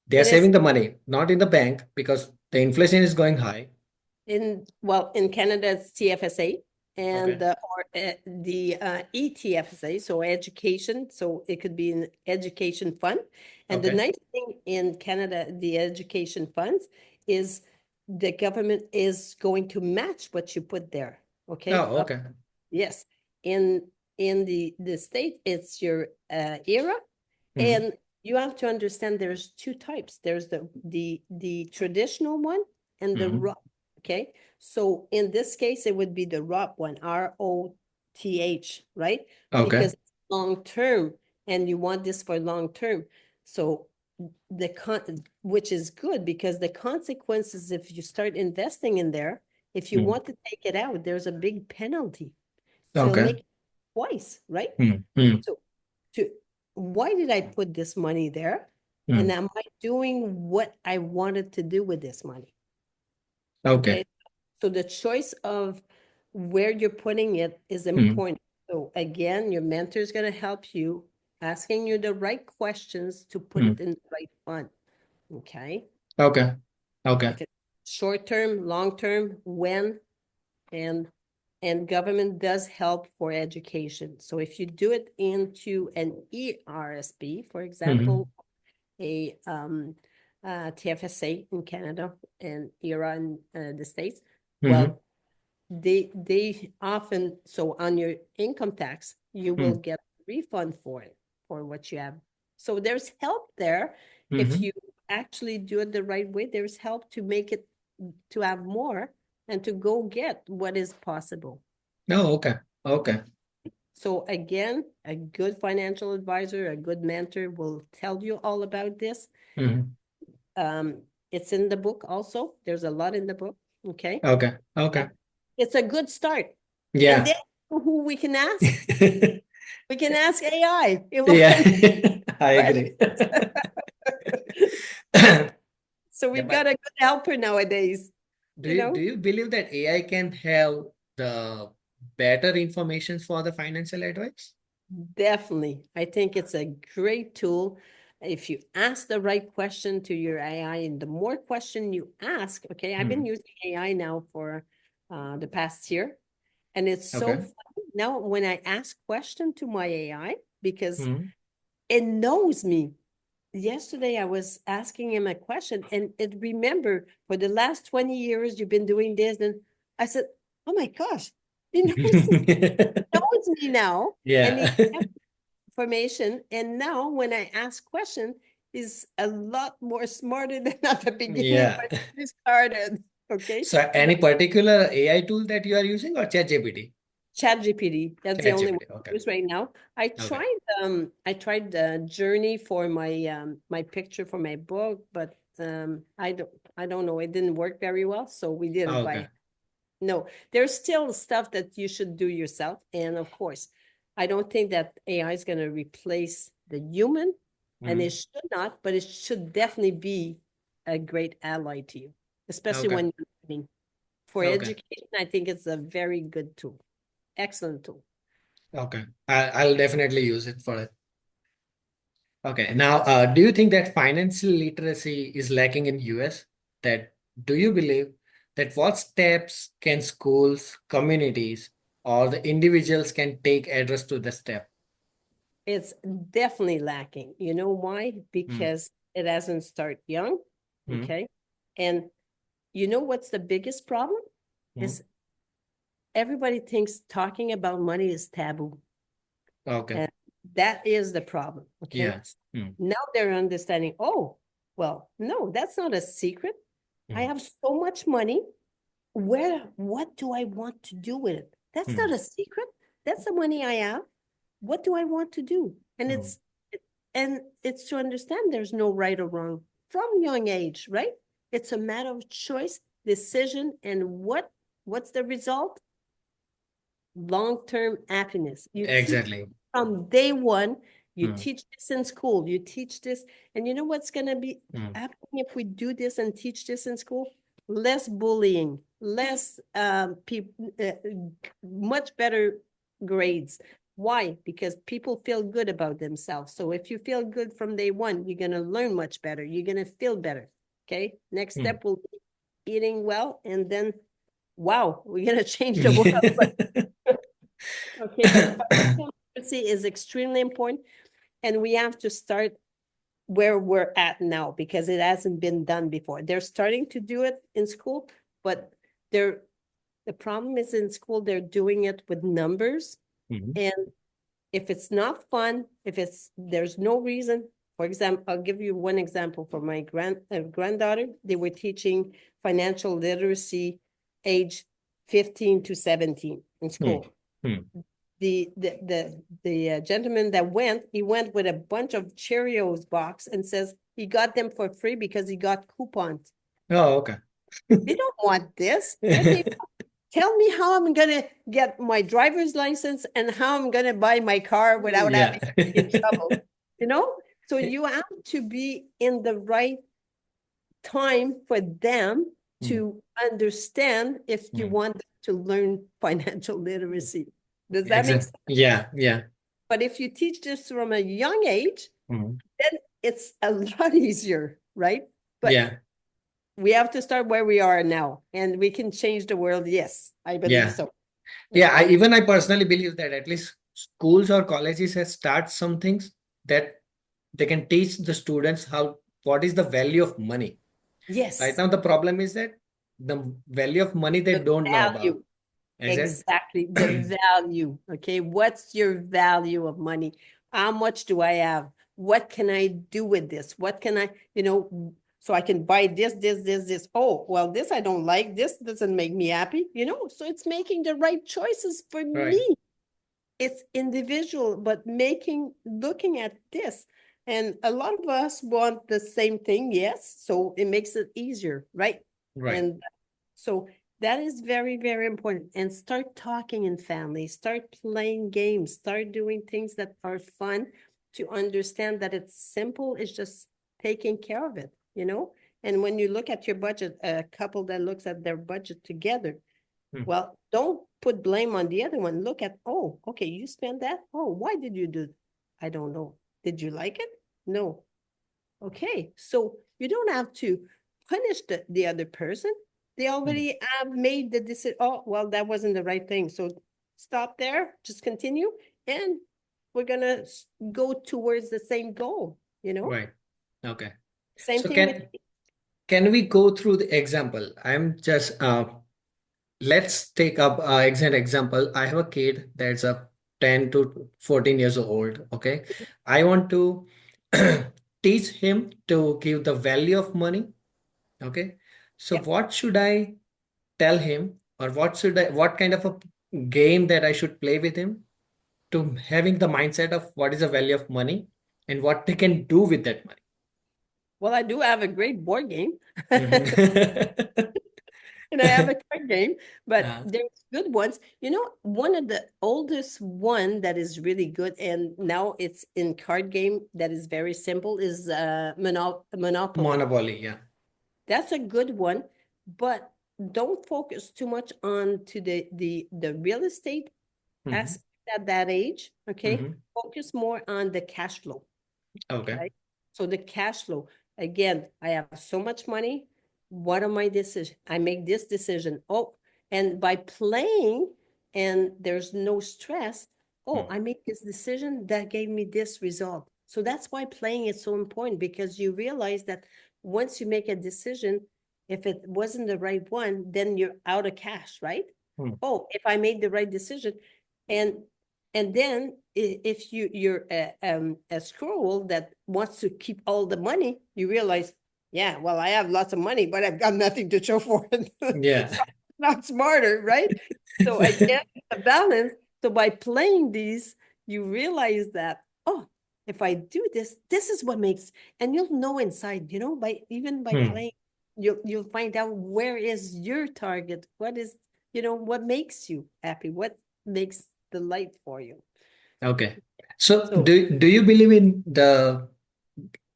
they are it is saving the money, not in the bank because the inflation is going high. in Canada it's TFSA and Okay. the ETFSA, so education, so it could be an education fund. And the Okay. nice thing in Canada, the education funds, is the government is going to match what you put there. Okay. Oh, okay. Yes. In the state, it's your era, Hmm. and you have to understand there's two types. There's the traditional one and the Hmm. ROP. Okay. So in this case, it would be the ROP one, ROTH, right? Okay. Because it's long term and you want this for long term. So which is good because the consequences if you start investing in there, if you Hmm. want to take it out, there's a big penalty. So it'll Okay. make it twice, right? Hmm. Hmm. So to why did I put this money there? And Hmm. am I doing what I wanted to do with this money? Okay. Okay. So the choice of where you're putting it is Hmm. important. So again, your mentor is going to help you asking you the right questions to put Hmm. it in the right fund. Okay. Okay. Okay. If it's short term, long term, when, and government does help for education. So if you do it into an ERSP, for Hmm. example, a TFSA in Canada and ERA in the States, Hmm. well, they often, so on your income tax, you will Hmm. get a refund for it, for what you have. So there's help there. If Hmm. you actually do it the right way, there's help to make it, to have more and to go get what is possible. Oh, okay. Okay. So again, a good financial advisor, a good mentor will tell you all about this. Hmm. It's in the book also. There's a lot in the book. Okay. Okay. Okay. It's a good start. And Yeah. then who we can ask? We can ask AI. It will Yeah. answer I agree. questions. So Yeah, we've got but a good helper nowadays, do you you know? believe that AI can have the better information for the financial advice? Definitely. I think it's a great tool. If you ask the right question to your AI, and the more question you ask, okay, I've been Hmm. using AI now for the past year, and it's so Okay. fun. Now when I ask question to my AI, because Hmm. it knows me. Yesterday I was asking him a question and it remembered for the last 20 years you've been doing this. And I said, oh my gosh, He knows this, knows me now, and he Yeah. has information. And now when I ask questions, he's a lot more smarter than at the beginning Yeah. when we started. Okay. So any particular AI tool that you are using or ChatGPT? ChatGPT, that's the only one ChatGPT. I Okay. use right now. Okay. I tried the journey for my picture for my book, but I don't know, it didn't work very well, so we didn't buy Okay. it. No, there's still stuff that you should do yourself. And of course, I don't think that AI is going to replace the human, and it Mhm. should not, but it should definitely be a great ally to you, especially Okay. when you're learning. For Okay. education, I think it's a very good tool, excellent tool. Okay. I'll definitely use it for it. Okay. Now, do you think that financial literacy is lacking in US? That do you believe that what steps can schools, communities, or the individuals can take address to the step? It's definitely lacking. You know why? Mm. Because it hasn't started young. Mm. Okay. And you know what's the biggest problem? Mm. Is everybody thinks talking about money is taboo. Okay. And that is the problem. Okay. Yeah. Mm. Now they're understanding, oh, well, no, that's not a secret. I Mm. have so much money. What do I want to do with it? That's not Mm. a secret. That's the money I have. What do I want to do? And Mm. it's to understand there's no right or wrong from young age, right? It's a matter of choice, decision, and what's the result? Long-term happiness. You teach Exactly. from day one, you Mm. teach this in school, you teach this, and you know what's going to be Mm. happening if we do this and teach this in school? Less bullying, less much better grades. Why? Because people feel good about themselves. So if you feel good from day one, you're going to learn much better. You're going to feel better. Okay. Next Mm. step will be eating well. And then, wow, we're going to change the world. Okay, but financial literacy is extremely important, and we have to start where we're at now because it hasn't been done before. They're starting to do it in school, but they're the problem is in school they're doing it with numbers, Mhm. and if it's not fun, if it's there's no reason. For example, I'll give you one example for my granddaughter. They were teaching financial literacy age 15 to 17 in Mm. school. Mm. The gentleman that went, he went with a bunch of Cheerios box and says he got them for free because he got coupons. Oh, okay. They don't want this. What they tell me how I'm gonna get my driver's license and how I'm gonna buy my car without Yeah. having to be in trouble. You know? So you have to be in the right time for them Mm. to understand if you Mm. want them to learn financial literacy. Does that make Exactly. sense? Yeah. Yeah. But if you teach this from a young age, Mm. then it's a lot easier, right? But Yeah. we have to start where we are now, and we can change the world. Yes, I believe Yeah. so. Yeah. Okay. I personally believe that at least schools or colleges has start some things that they can teach the students how what is the value of money. Right Yes, now, the problem is that the value of money they the don't know about. value. Exactly. Exactly. The value. Okay. What's your value of money? How much do I have? What can I do with this? What can I, so I can buy this. Oh, well, this I don't like. This doesn't make me happy, So it's making the right choices for Right. me. It's individual, but looking at this. And a lot of us want the same thing, yes. So it makes it easier, right? Right. And so that is very, very important. And start talking in family, start playing games, start doing things that are fun to understand that it's simple, it's just taking care of it. And when you look at your budget, a couple that looks at their budget together, Mm. well, don't put blame on the other one. Look at, oh, okay, you spent that. Oh, why did you do? I don't know. Did you like it? No. Okay, so you don't have to punish the other person. They Mm. already have made the decision. Oh, well, that wasn't the right thing. So stop there, just continue, and we're gonna go towards the same goal. Right. Okay. Same So thing with can we go through the example? I'm just let's take up exact example. I have a kid that's a 10 to 14 years old. Okay. I want to teach him to give the value of money. Okay. So Yeah. what should I tell him, or what kind of a game that I should play with him to having the mindset of what is the value of money and what they can do with that money? Well, I do have a great board game. Mhm. And I have a card game, but Uh, there's good ones. You know, one of the oldest one that is really good, and now it's in card game that is very simple, is Monopoly. Monopoly, yeah. That's a good one, but don't focus too much on to the real estate Hmm. aspect at that age. Okay, Hmm. focus more on the cash flow. Okay. Right? So the cash flow, again, I have so much money. What are my decisions? I make this decision. Oh, and by playing and there's no stress, oh, Mm. I make this decision that gave me this result. So that's why playing is so important, because you realize that once you make a decision, if it wasn't the right one, then you're out of cash, right? Mm. Oh, if I made the right decision, and then if you're a squirrel that wants to keep all the money, you realize, yeah, well, I have lots of money, but I've got nothing to show for it. Yeah. So I'm not smarter, right? So again, a balance. So by playing these, you realize that, oh, if I do this, this is what makes, and you'll know inside, by even by Hmm. playing, you'll find out where is your target, what is, what makes you happy, what makes the light for you. Okay. So So do you believe in the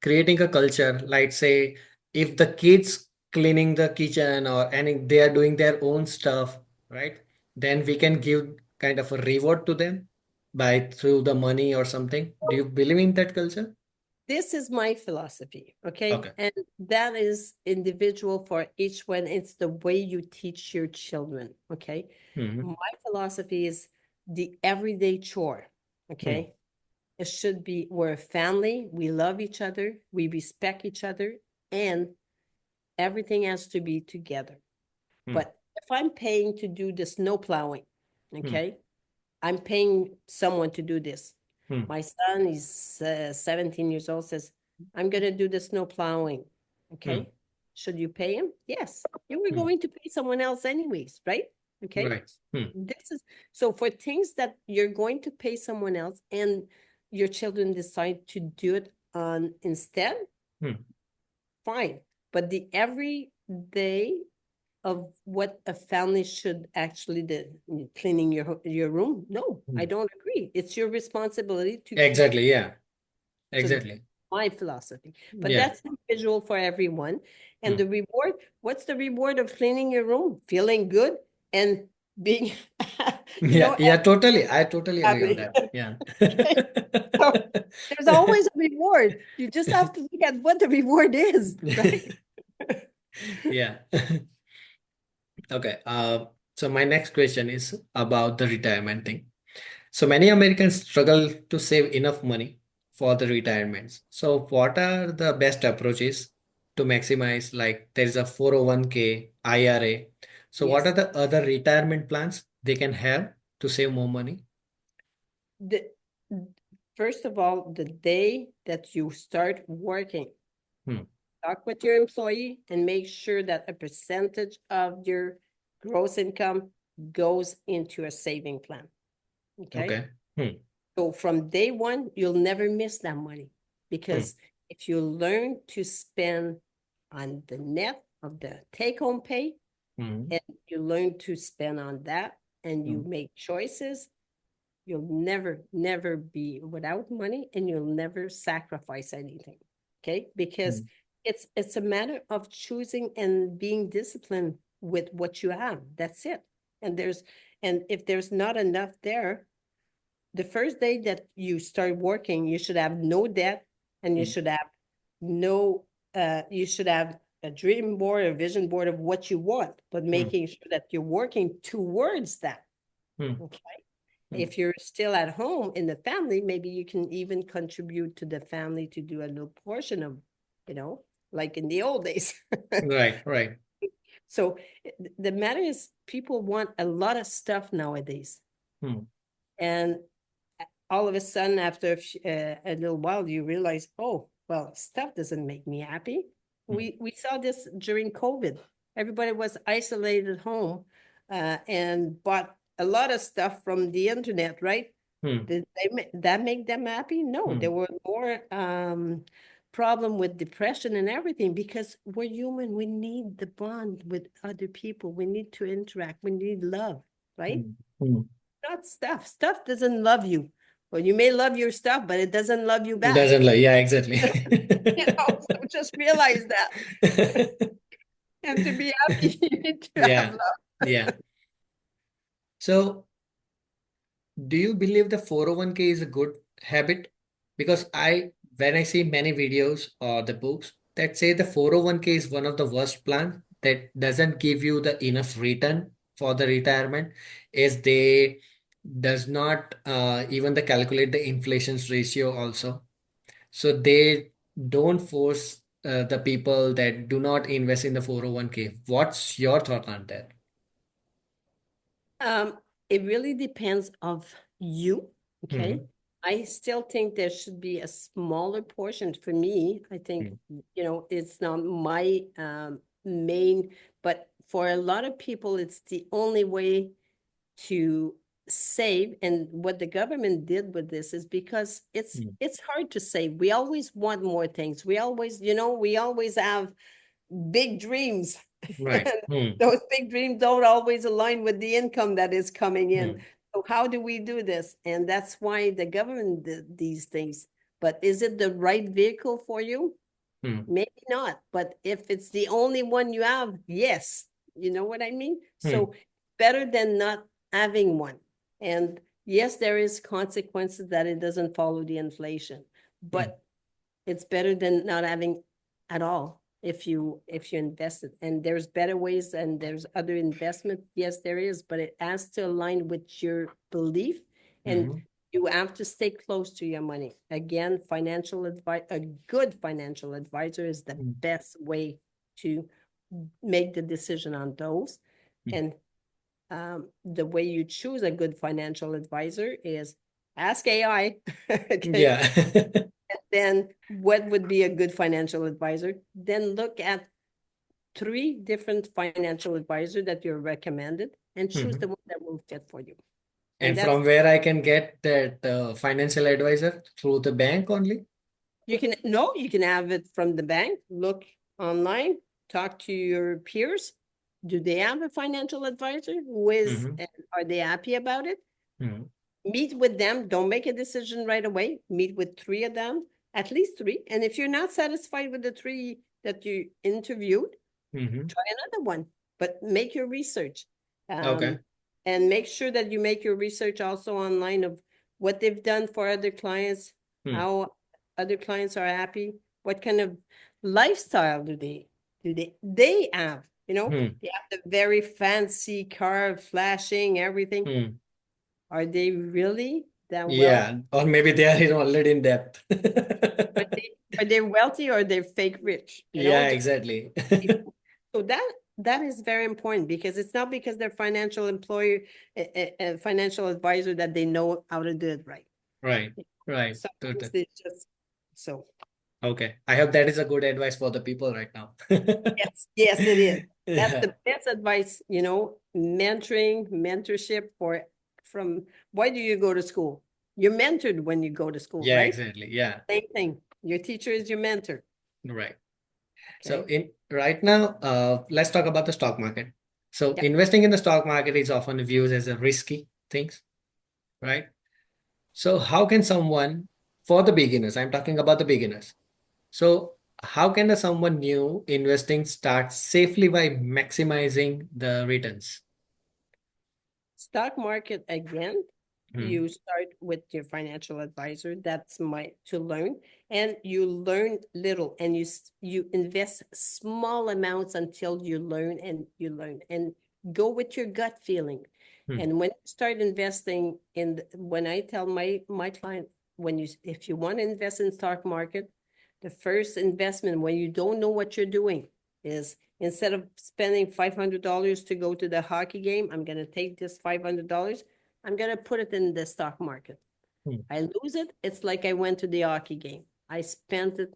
creating a culture, like say if the kids cleaning the kitchen or any they are doing their own stuff, right? Then we can give kind of a reward to them by through the money or something. Do you believe in that culture? this is my philosophy, okay? Okay. And that is individual for each one. It's the way you teach your children, okay? Hmm. My philosophy is the everyday chore, Hmm. okay? It should be, we're a family, we love each other, we respect each other, and everything has to be together. Hmm. But if I'm paying to do the snow plowing, Hmm. okay, I'm paying someone to do this. Hmm. My son is 17 years old, says, I'm going to do the snow plowing. Hmm. Okay. Should you pay him? Yes. You were Hmm. going to pay someone else anyways, right? Okay. Right. Hmm. This is so for things that you're going to pay someone else and your children decide to do it on instead, Hmm. fine. But the everyday of what a family should actually do, cleaning your room, no, I Hmm. don't agree. It's your responsibility to keep. Exactly. Yeah. So Exactly. my philosophy, but Yeah. that's individual for everyone. And Hmm. the reward, what's the reward of cleaning your room? Feeling good and being you Yeah. know Yeah. Totally. I totally agree on happy. that. Yeah. Okay, so there's always a reward. You just have to look at what the reward is, right? Yeah. Okay. So my next question is about the retirement thing. So many Americans struggle to save enough money for the retirements. So what are the best approaches to maximize? Like there is a 401k, IRA. So what are Yes. the other retirement plans they can have to save more money? The first of all, the day that you start working, Hmm. talk with your employee and make sure that a percentage of your gross income goes into a saving plan. Okay. Okay. Hmm. So from day one, you'll never miss that money, Hmm. because if you learn to spend on the net of the take home pay Hmm. and you learn to spend on that and Hmm. you make choices, you'll never be without money and you'll never sacrifice anything. Okay. Because Hmm. it's a matter of choosing and being disciplined with what you have. That's it. And if there's not enough there, the first day that you start working, you should have no debt and you Hmm. should have no you should have a dream board, a vision board of what you want, but Hmm. making sure that you're working towards that. Hmm. Okay. Hmm. If you're still at home in the family, maybe you can even contribute to the family to do a little portion of, you know, like in the old days. Right. Right. So the matter is, people want a lot of stuff nowadays. Hmm. And all of a sudden, after a little while, you realize, oh, well, stuff doesn't make me happy. Hmm. We saw this during COVID. Everybody was isolated at home and bought a lot of stuff from the internet, right? Hmm. Did that make them happy? No, Hmm. there were more problem with depression and everything, because we're human. We need the bond with other people. We need to interact. We need love, right? Hmm. Hmm. Not stuff. Stuff doesn't love you. Well, you may love your stuff, but it doesn't love you back. Doesn't like, yeah, exactly. So just realize that. And to be happy, you need to have Yeah, love. yeah. So, do you believe the 401k is a good habit? Because when I see many videos or the books that say the 401k is one of the worst plans that doesn't give you the enough return for the retirement, as they does not even the calculate the inflation's ratio also. So they don't force the people that do not invest in the 401k. What's your thought on that? Um, it really depends of you. Okay. Hmm. I still think there should be a smaller portion for me. I think, Hmm. it's not my main, but for a lot of people, it's the only way to save. And what the government did with this is, because Hmm. it's hard to save. We always want more things. We always have big dreams. Right. And Hmm. those big dreams don't always align with the income that is coming in. Hmm. So how do we do this? And that's why the government did these things. But is it the right vehicle for you? Hmm. Maybe not. But if it's the only one you have, yes. You know what I mean? Hmm. So better than not having one. And yes, there is consequences that it doesn't follow the inflation, Hmm. but it's better than not having at all if you invest it. And there's better ways, and there's other investment. Yes, there is, but it has to align with your belief, and Hmm. you have to stay close to your money. Again, financial advice, a good financial advisor is the Hmm. best way to make the decision on those. Hmm. And the way you choose a good financial advisor is ask AI. Okay. Yeah. Then what would be a good financial advisor? Then look at 3 different financial advisors that you're recommended and choose the Mhm. one that will fit for you. And And that's, from where I can get that financial advisor through the bank only? you can have it from the bank, look online, talk to your peers. Do they have a financial advisor who is, Hmm. and are they happy about it? Hmm. Meet with them. Don't make a decision right away. Meet with 3 of them, at least 3. And if you're not satisfied with the 3 that you interviewed, Hmm. try another one, but make your research. Okay. Um, and make sure that you make your research also online of what they've done for other clients, Hmm. how other clients are happy, what kind of lifestyle do they have? Hmm. They have the very fancy car, flashing, everything. Hmm. Are they really that wealthy? Yeah. Or maybe they are already in debt. Are they wealthy, or they're fake rich? Yeah, Just exactly. so that is very important, because it's not because they're financial employer, a financial advisor, that they know how to do it right. Right. Right. Sometimes Totally. they just so Okay. I hope that is a good advice for the people right now. yes, it is. That's Yeah. the best advice, mentorship from why do you go to school? You're mentored when you go to school, Yeah, right? exactly. Yeah. Same thing. Your teacher is your mentor. Right. So Okay. in right now, let's talk about the stock market. So Yep. investing in the stock market is often viewed as a risky things, right? So how can someone, for the beginners, I'm talking about the beginners. So how can someone new investing start safely by maximizing the returns? Stock market, again, Hmm. you start with your financial advisor. That's my to learn, and you learn little, and you invest small amounts until you learn and go with your gut feeling. Hmm. And when you start investing when I tell my client, if you want to invest in stock market, the first investment, when you don't know what you're doing, is instead of spending $500 to go to the hockey game, I'm going to take this $500. I'm going to put it in the stock market. Hmm. I lose it. It's like I went to the hockey game. I spent it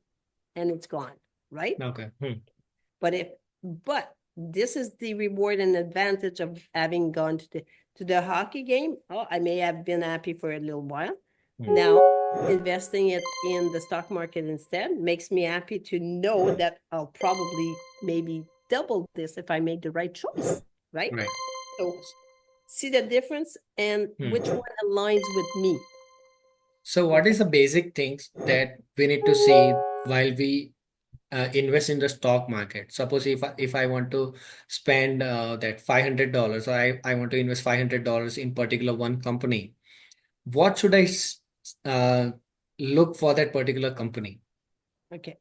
and it's gone, right? Okay. But this is the reward and advantage of having gone to the hockey game. Oh, I may have been happy for a little while. Now, investing it in the stock market instead makes me happy to know that I'll probably maybe double this if I make the right choice, right? Right. So see the difference and which one aligns with me. So what is the basic things that we need to see while we invest in the stock market? Suppose if I want to spend that $500, or I want to invest $500 in particular one company, what should I uh, look for that particular company? Okay.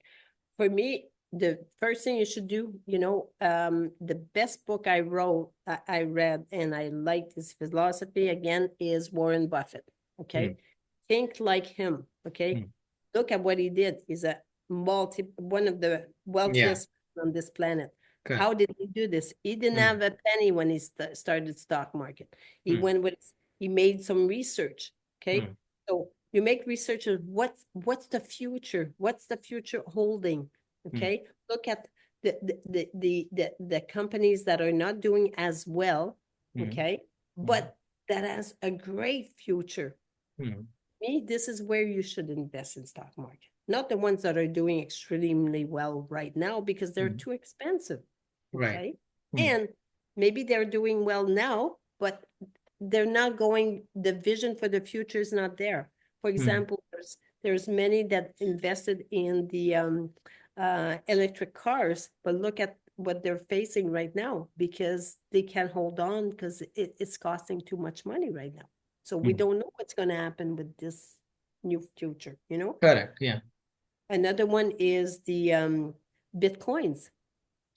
For me, the first thing you should do, the best book I read, and I like this philosophy again, is Warren Buffett. Okay. Think like him. Okay. Look at what he did. He's one of the Yeah, wealthiest on this planet. correct. How did he do this? He didn't have a penny when he started stock market. He he made some research. Okay. So you make research of what's the future? What's the future holding? Okay. Look at the companies that are not doing as well. Okay. But that has a great future. Me, this is where you should invest in stock market. Not the ones that are doing extremely well right now because they're too expensive. Right. Okay. And maybe they're doing well now, but they're not going, the vision for the future is not there. For example, there's many that invested in the electric cars, but look at what they're facing right now because they can't hold on because it's costing too much money right now. So we don't know what's going to happen with this new future, Correct. Yeah. Another one is the Bitcoins.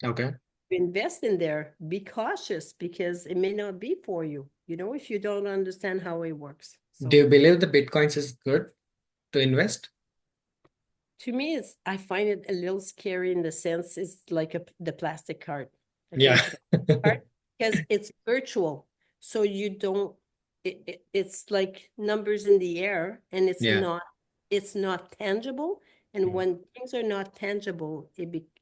Okay. Invest in there, be cautious because it may not be for you, if you don't understand how it works. Do you So believe the Bitcoins is good to invest? to me, I find it a little scary in the sense it's like the plastic card. Yeah. Okay, card, because it's virtual. So you don't, it's like numbers in the air and Yeah. it's not tangible. And when things are not tangible,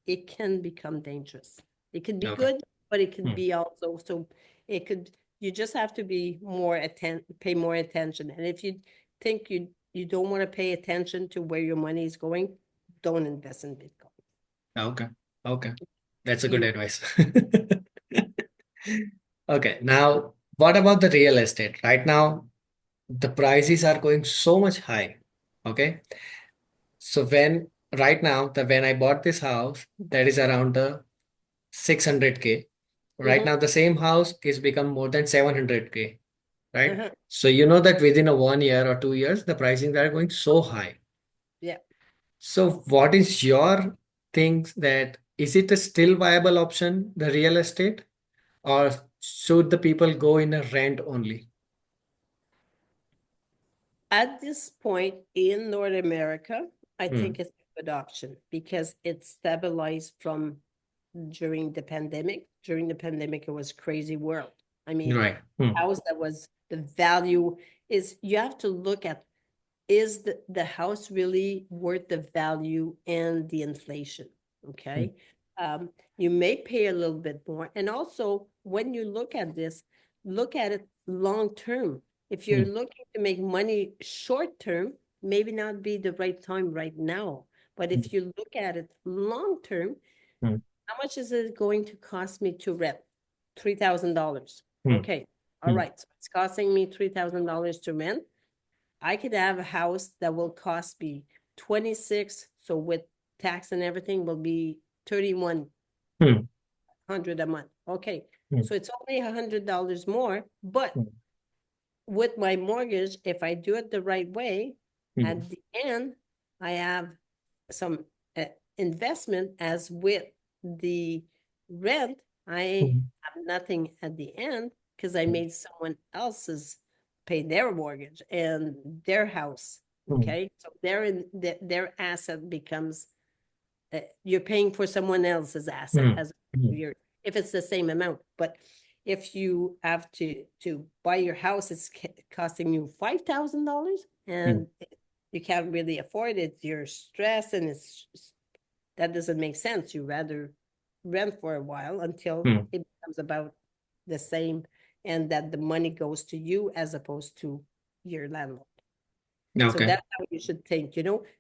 it can become dangerous. It could be Okay. good, but it could be also, so you just have to pay more attention. And if you think you don't want to pay attention to where your money is going, don't invest in Bitcoin. Okay. Okay. That's a good You advice. Okay. Now, what about the real estate? Right now, the prices are going so much high. Okay. So right now, when I bought this house, that is around the 600K. Right now, the same house is become more than 700K. Right. uh-huh. So you know that within a 1 year or 2 years, the pricing are going so high. Yeah. So what is your things that is it a still viable option, the real estate, or should the people go in a rent only? At this point in North America, I Hmm. think it's a good option because it's stabilized from during the pandemic. During the pandemic, it was crazy world. I mean, Right. house that was the value is you have to look at, is the house really worth the value and the inflation? Okay. You may pay a little bit more. And also, when you look at this, look at it long term. If you're looking to make money short term, maybe not be the right time right now. But if you look at it long term, how much is it going to cost me to rent? $3,000. Okay. All right. So it's costing me $3,000 to rent. I could have a house that will cost me 26, so with tax and everything will be 3,100 a month. Okay. So it's only $100 more, but with my mortgage, if I do it the right way, at the end, I have some investment as with the rent. I have nothing at the end because I made someone else's pay their mortgage and their house. Okay, so their asset becomes you're paying for someone else's asset Hmm. as Hmm. your, if it's the same amount. But if you have to buy your house, it's costing you $5,000 Hmm. and you can't really afford it. You're stressed and that doesn't make sense. You rather rent for a while until Hmm. it becomes about the same and that the money goes to you as opposed to your landlord. So Okay. that's how you should think,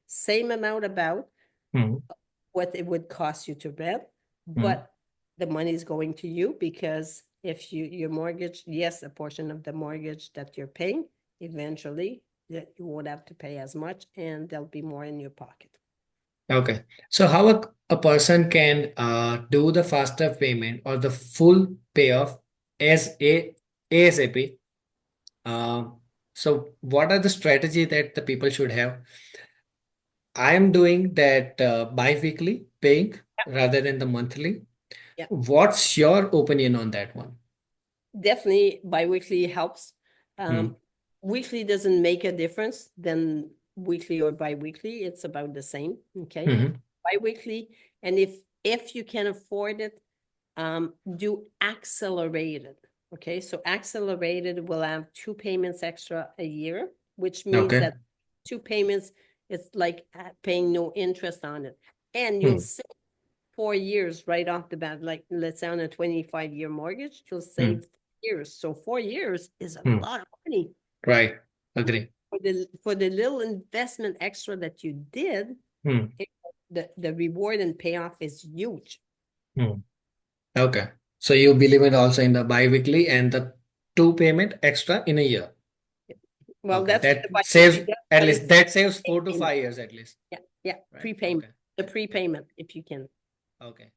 same amount about Hmm. what it would cost you to rent, Hmm. but the money is going to you because if your mortgage, yes, a portion of the mortgage that you're paying, eventually that you won't have to pay as much and there'll be more in your pocket. Okay. So how a person can do the faster payment or the full payoff as a ASAP? Uh, so what are the strategy that the people should have? I am doing that bi-weekly paying rather than the monthly. Yeah, What's your opinion on that one? definitely biweekly helps. Hmm. Weekly doesn't make a difference, then weekly or biweekly, it's about the same. Okay. Hmm. Biweekly. And if you can afford it, do accelerated. Okay, so accelerated will have 2 payments extra a year, which means Okay. that 2 payments, it's like paying no interest on it. And you'll Hmm. save 4 years right off the bat. Like let's say on a 25-year mortgage, you'll Hmm. save years. So 4 years is a Hmm. lot of money. Right. Agree. For the little investment extra that you did, Hmm. it, the reward and payoff is huge. Hmm. Okay. So you believe it also in the bi-weekly and the two payment extra in a year. Well, Okay. that's the That saves biweekly, at but least it's that saves 4 to prepayment. 5 years at least. Yeah, yeah, Right. prepayment, Okay. the prepayment, if you can. Okay.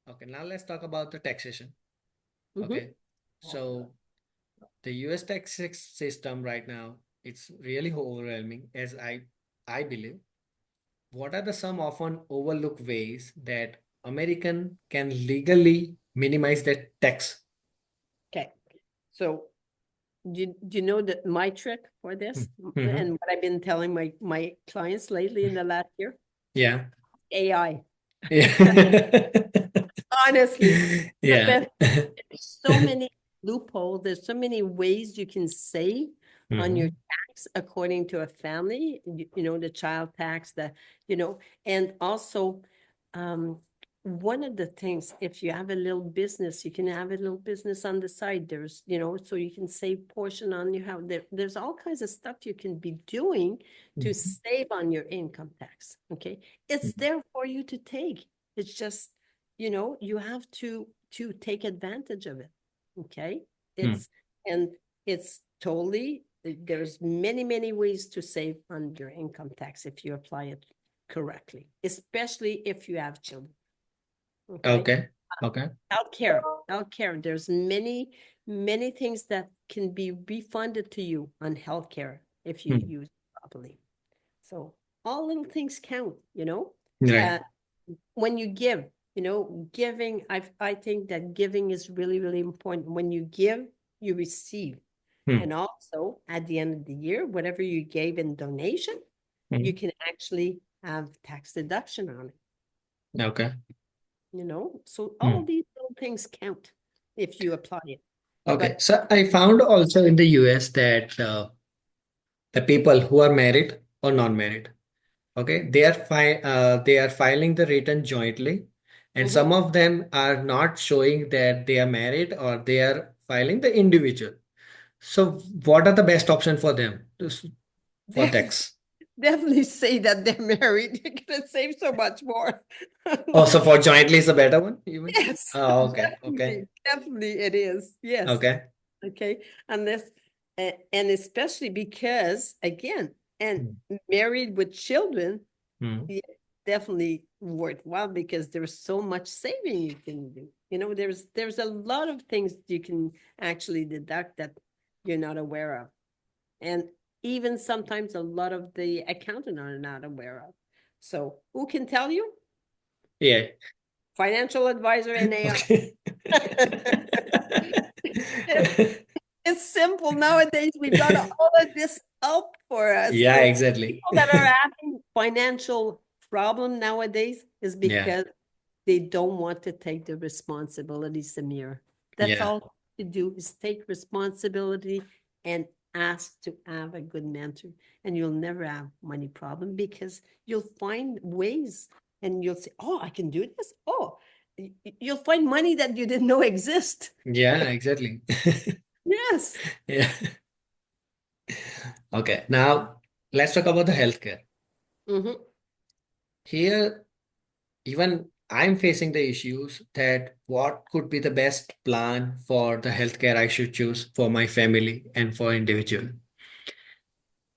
Okay. Now let's talk about the taxation. Mm-hmm. Okay. So the US system right now, it's really overwhelming as I believe. What are the some often overlooked ways that American can legally minimize their tax? Okay, so do you know that my trick for Hmm. this Mm-hmm. and what I've been telling my clients lately in the last year? Yeah. AI. Yeah. Honestly, the Yeah. best. There's so many loopholes. There's so many ways you can save on your Hmm. tax according to a family. The child tax, and also, um, one of the things, if you have a little business, you can have a little business on the side. So you can save portion on your house. There's all kinds of stuff you can be doing to save on your income tax. Okay, it's there for you to take. It's just you have to take advantage of it. Okay, Hmm. and it's totally, there's many ways to save on your income tax if you apply it correctly, especially if you have children. Okay, Okay. Okay. healthcare, there's many things that can be refunded to you on healthcare if you Hmm. use it properly. So all little things count. Right. uh, when you give, giving, I think that giving is really important. When you give, you receive. Hmm. And also at the end of the year, whatever you gave in donation, you Hmm. can actually have tax deduction on Okay. it. So all Hmm. these little things count if you apply it. Okay. But So I found also in the US that the people who are married or non-married, okay, they are filing the return jointly, and mhm, some of them are not showing that they are married or they are filing the individual. So what are the best option for them for definitely, tax? definitely say that they're married. You're gonna save so much more. Oh, so Like, for jointly is a better one, you mean? yes, Oh, okay, okay, definitely it is. Yes. okay. Okay. Unless, and especially because, again, and Hmm. married with children, Hmm. yeah, definitely worthwhile because there's so much saving you can do. There's a lot of things you can actually deduct that you're not aware of. And even sometimes a lot of the accountant are not aware of. So who can tell you? Yeah. Financial advisor and AI. Okay. It's, it's simple nowadays. We've got all of this up for us. Yeah, exactly. People that are having financial problem nowadays is Yeah. because they don't want to take the responsibility, Samir. That's Yeah. all to do is take responsibility and ask to have a good mentor. And you'll never have money problem because you'll find ways and you'll say, oh, I can do this. Oh, you'll find money that you didn't know exist. Yeah, exactly. Yes. Yeah. Okay. Now let's talk about the healthcare. Mm-hmm. Here, even I'm facing the issues that what could be the best plan for the healthcare I should choose for my family and for individual.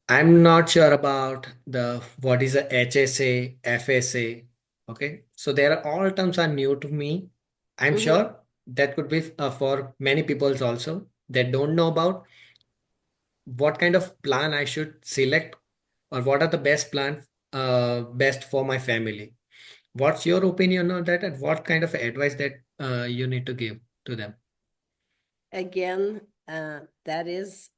I'm not sure about the what is a HSA, FSA. Okay, so there are all terms are new to me. I'm Mm-hmm. sure that could be for many people also that don't know about what kind of plan I should select or what are the best plan best for my family. What's your opinion on that, and what kind of advice that you need to give to them? Again, that is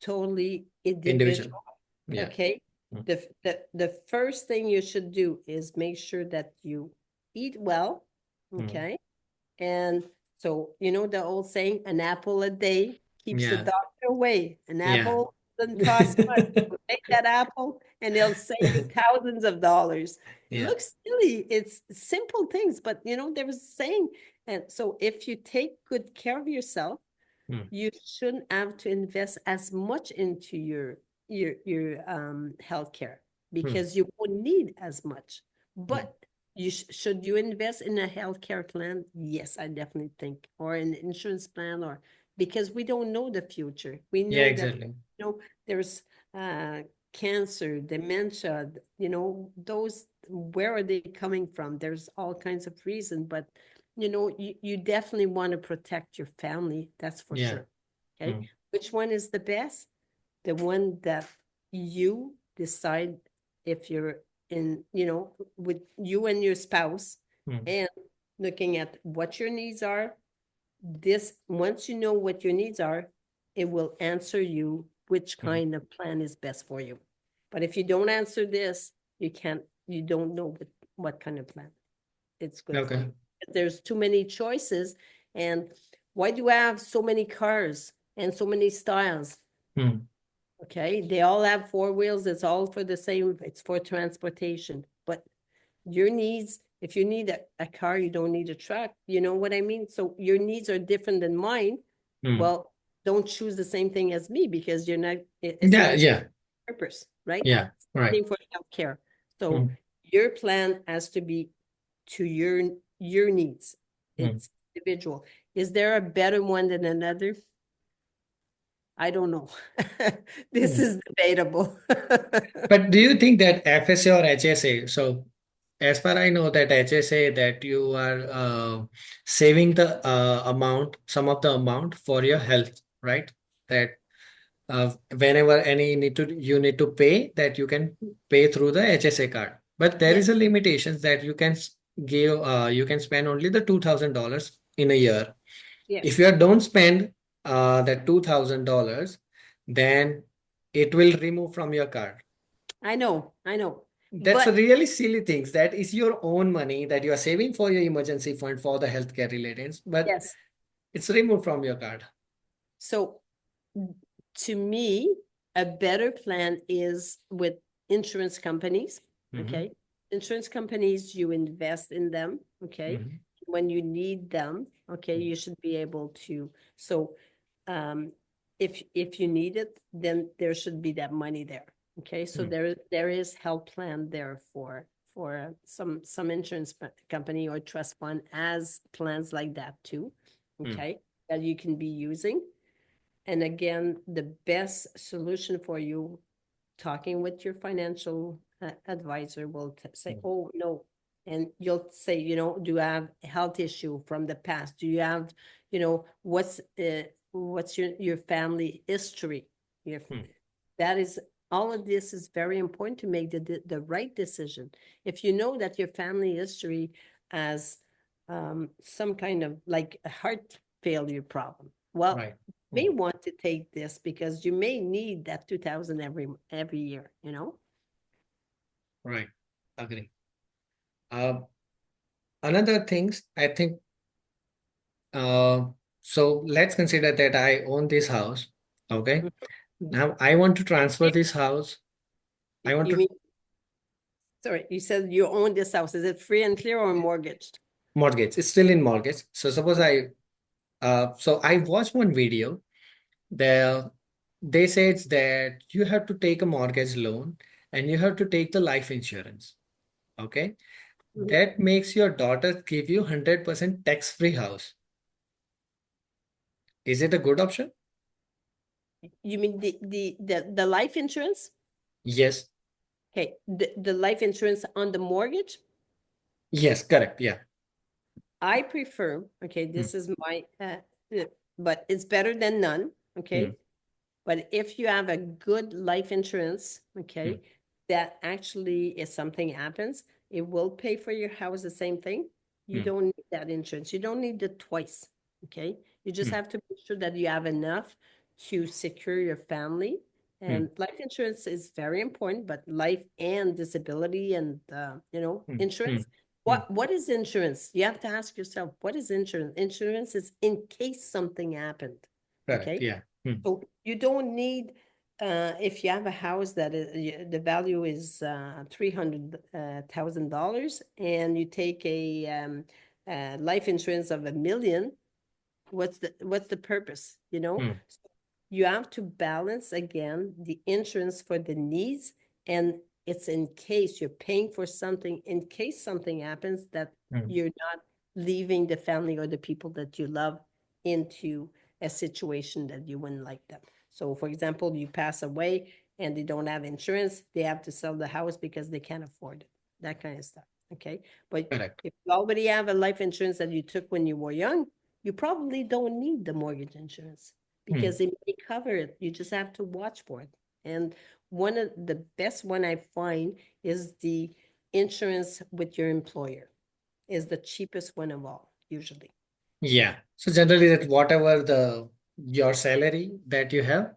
totally Individual. individual. Yeah. Okay. Mm, The first thing you should do is make sure that you eat well. mm. Okay. And so, you know, the old saying, an apple a day keeps the Yeah. doctor away. An Yeah. apple doesn't cost much. You make that apple and they'll save you thousands of dollars. It Yeah. looks silly. It's simple things, but you know, there was a saying. And so if you take good care of yourself, Mm, you shouldn't have to invest as much into your healthcare mm. because you won't need as much. Mm. But should you invest in a healthcare plan? Yes, I definitely think, or an insurance plan, or because we don't know the future. We Yeah, know that exactly. there's cancer, dementia. You know those. Where are they coming from? There's all kinds of reasons, but you know, you definitely want to protect your family. That's for Yeah. sure. Okay. Mm, Which one is the best? The one that you decide if you're in, you know, with you and your spouse mm, and looking at what your needs are. This, once you know what your needs are, it will answer you which mm. kind of plan is best for you. But if you don't answer this, you don't know what kind of plan it's good for Okay. you. There's too many choices. And why do I have so many cars and so many styles? Mm, Okay, they all have four wheels. It's all for the same, it's for transportation. But your needs, if you need a car, you don't need a truck. You know what I mean? So your needs are different than mine. mm. Well, don't choose the same thing as me because you're not, it's Yeah. not Yeah. purpose, right? Yeah. Right. Same for healthcare. So Mm, your plan has to be to your needs. mm, It's individual. Is there a better one than another? I don't know. This mm. is debatable. But do you think that FSA or HSA? So, as far I know, that HSA that you are saving the amount, some of the amount for your health, right? That whenever any need to you need to pay, that you can pay through the HSA card. But there is Yes, a limitations that you can give. You can spend only the $2,000 in a year. If yes. you don't spend that $2,000, then it will remove from your card. I know, I know. That's a But really silly things. That is your own money that you are saving for your emergency fund for the healthcare related, but yes. it's removed from your card. So to me, a better plan is with insurance companies. Mm-hmm. Okay. Insurance companies, you invest in them. Okay. Mm-hmm. When you need them, okay, you should be able to. So um, if you need it, then there should be that money there. Okay. So Mm-hmm. there is health plan there for some insurance company or trust fund as plans like that too. Okay. That you can be using. And again, the best solution for you, talking with your financial advisor will say, Mm-hmm. oh, no. And you'll say, you know, do you have a health issue from the past? Do you have, you know, what's your family history? Your, that is, all of this is very important to make the right decision. If you know that your family history has some kind of like a heart failure problem, well, Right. may want to take this because you may need that 2000 every year, you know? Right. Agree. Uh, Another things, I think, uh, so let's consider that I own this house. Okay. Mhm. Now I want to transfer this house. I want You to mean, sorry, you said you own this house. Is it free and clear or mortgaged? mortgage. It's still in mortgage. So suppose so I watched one video there. They said that you have to take a mortgage loan and you have to take the life insurance. Okay. Mhm. That makes your daughter give you 100% tax-free house. Is it a good option? You mean the life insurance? Yes. Okay, the life insurance on the mortgage? Yes, correct. Yeah. I prefer, okay, Hmm. this is my, but it's better than none, Hmm. okay? But if you have a good life insurance, Hmm. okay, that actually, if something happens, it will pay for your house, the same thing. You Hmm. don't need that insurance. You don't need it twice, okay? You just Hmm. have to make sure that you have enough to secure your family. Hmm. And life insurance is very important, but life and disability and, Hmm. Hmm. insurance. Hmm. What is insurance? You have to ask yourself, what is insurance? Insurance is in case something happened, Correct. okay? Yeah. Hmm. So you don't need, if you have a house that the value is $300,000 and you take a life insurance of 1 million, what's the purpose, Hmm. So you have to balance again the insurance for the needs, and it's in case you're paying for something, in case something happens, that Hmm. you're not leaving the family or the people that you love into a situation that you wouldn't like them. So for example, you pass away and they don't have insurance, they have to sell the house because they can't afford it, that kind of stuff. Okay, but Correct. if you already have a life insurance that you took when you were young, you probably don't need the mortgage insurance Hmm. because it may cover it. You just have to watch for it. And one of the best one I find is the insurance with your employer is the cheapest one of all, usually. Yeah. So generally that whatever the your salary that you have,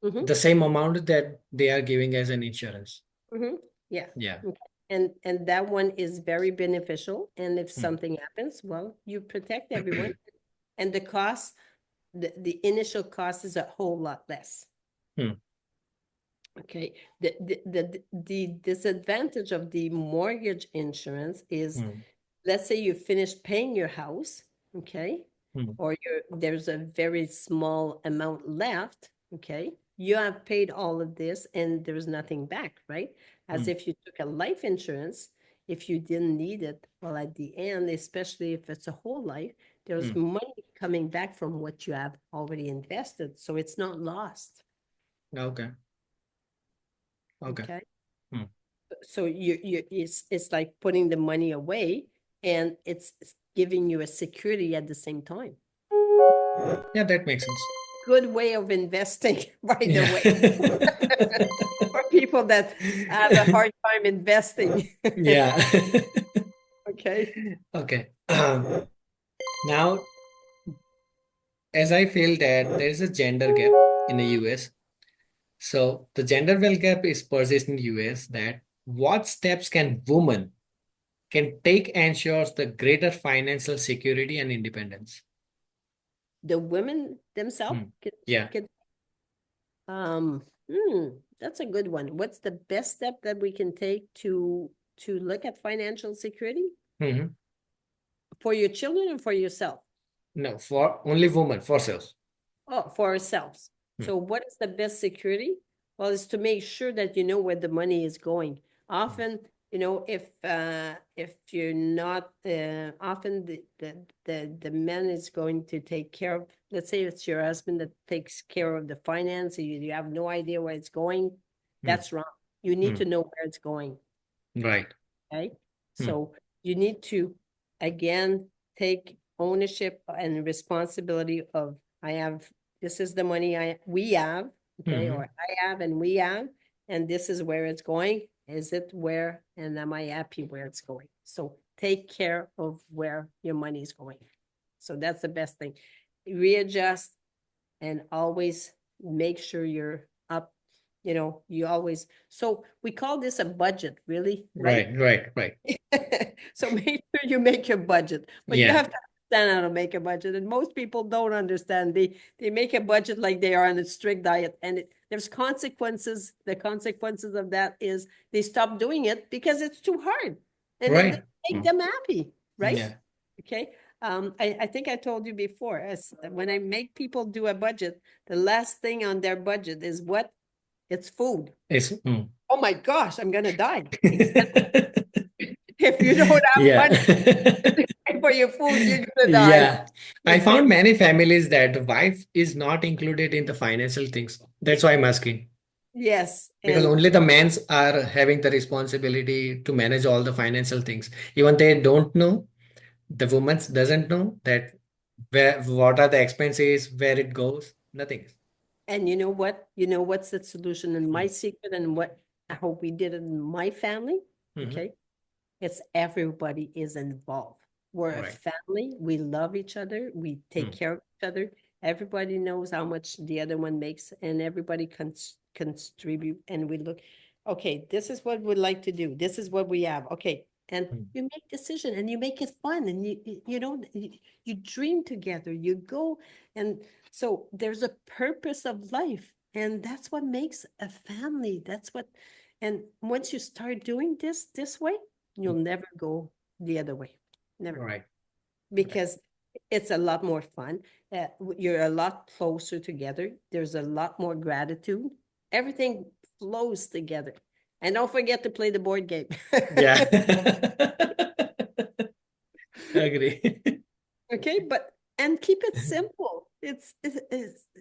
Mm-hmm, the same amount that they are giving as an insurance. mm-hmm. Yeah. Yeah. Okay. And that one is very beneficial. And if Hmm. something happens, well, you protect everyone. And the cost, the initial cost is a whole lot less. Hmm. Okay, the disadvantage of the mortgage insurance is, Hmm. let's say you finish paying your house, okay, Hmm. or there's a very small amount left, okay, you have paid all of this and there's nothing back, right? As Hmm. if you took a life insurance, if you didn't need it, well, at the end, especially if it's a whole life, there's Hmm. money coming back from what you have already invested, so it's not lost, Okay. Okay. okay? Hmm. So it's like putting the money away, and it's giving you a security at the same time. Yeah, that makes sense. Good way of investing, by the Yeah. way, for people that have a hard time investing. Yeah. Okay. Okay. Now, as I feel that there is a gender gap in the US. So the gender wealth gap is persists in the US that what steps can women can take ensures the greater financial security and independence? The women themselves Hmm. Yeah. can um hmm, that's a good one. What's the best step that we can take to look at financial security Hmm. for your children and for yourself? No, for only women, for sales. Oh, for ourselves. Hmm. So what is the best security? Well, it's to make sure that you know where the money is going. Often, if you're not, often the man is going to take care of, let's say it's your husband that takes care of the finance, you have no idea where it's going, Hmm. that's wrong. You need Hmm. to know where it's going. Right. Okay, Hmm. so you need to, again, take ownership and responsibility of, I have, this is the money we have, okay, Hmm. or I have and we have, and this is where it's going. Is it where, and am I happy where it's going? So take care of where your money is going. So that's the best thing. Readjust and always make sure you're up, you always, so we call this a budget, really, right? Right. Right. Right. So make sure you make your budget, but you Yeah. have to understand how to make a budget. And most people don't understand. They make a budget like they are on a strict diet, and there's consequences. The consequences of that is they stop doing it because it's too hard, and it Right. doesn't make them happy, right? Yeah. Okay. I think I told you before, as when I make people do a budget, the last thing on their budget is what? It's food. It's Oh my gosh, I'm gonna die. If you don't have yeah. money for your food, you're gonna die. Yeah. I Okay. found many families that wife is not included in the financial things. That's why I'm asking. Yes. Because And only the men's are having the responsibility to manage all the financial things. Even they don't know, the woman's doesn't know that where what are the expenses, where it goes, nothing. and you know what? You know what's the solution and my secret and what I hope we did in my family? Mhm. Okay. It's everybody is involved. We're a Right. family. We love each other. We take Mm. care of each other. Everybody knows how much the other one makes, and everybody contribute. And we look, okay, this is what we'd like to do. This is what we have. Okay. And Mm. you make decision and you make it fun and you know, you dream together, you go. And so there's a purpose of life. And that's what makes a family. That's what, and once you start doing this way, you'll never go the other way. Never. Right. Because it's a lot more fun. You're a lot closer together. There's a lot more gratitude. Everything flows together. And don't forget to play the board game. Yeah. Agree. Okay, but and keep it simple. It's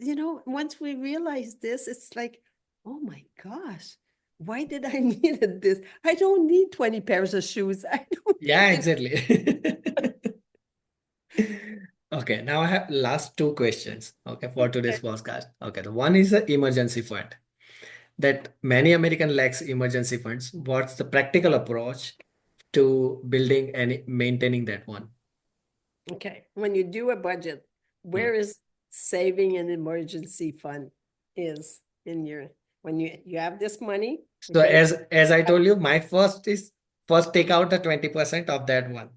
you know, once we realize this, it's like, oh my gosh, why did I needed this? I don't need 20 pairs of shoes. I don't Yeah, need exactly. Okay, now I have last two questions, okay, for today's podcast. Okay, the one is the emergency fund. That many American lacks emergency funds. What's the practical approach to building and maintaining that one? Okay, when you do a budget, where is saving an emergency fund is in your when you have this money, So okay? as I told you, my first is first take out the 20% of that one.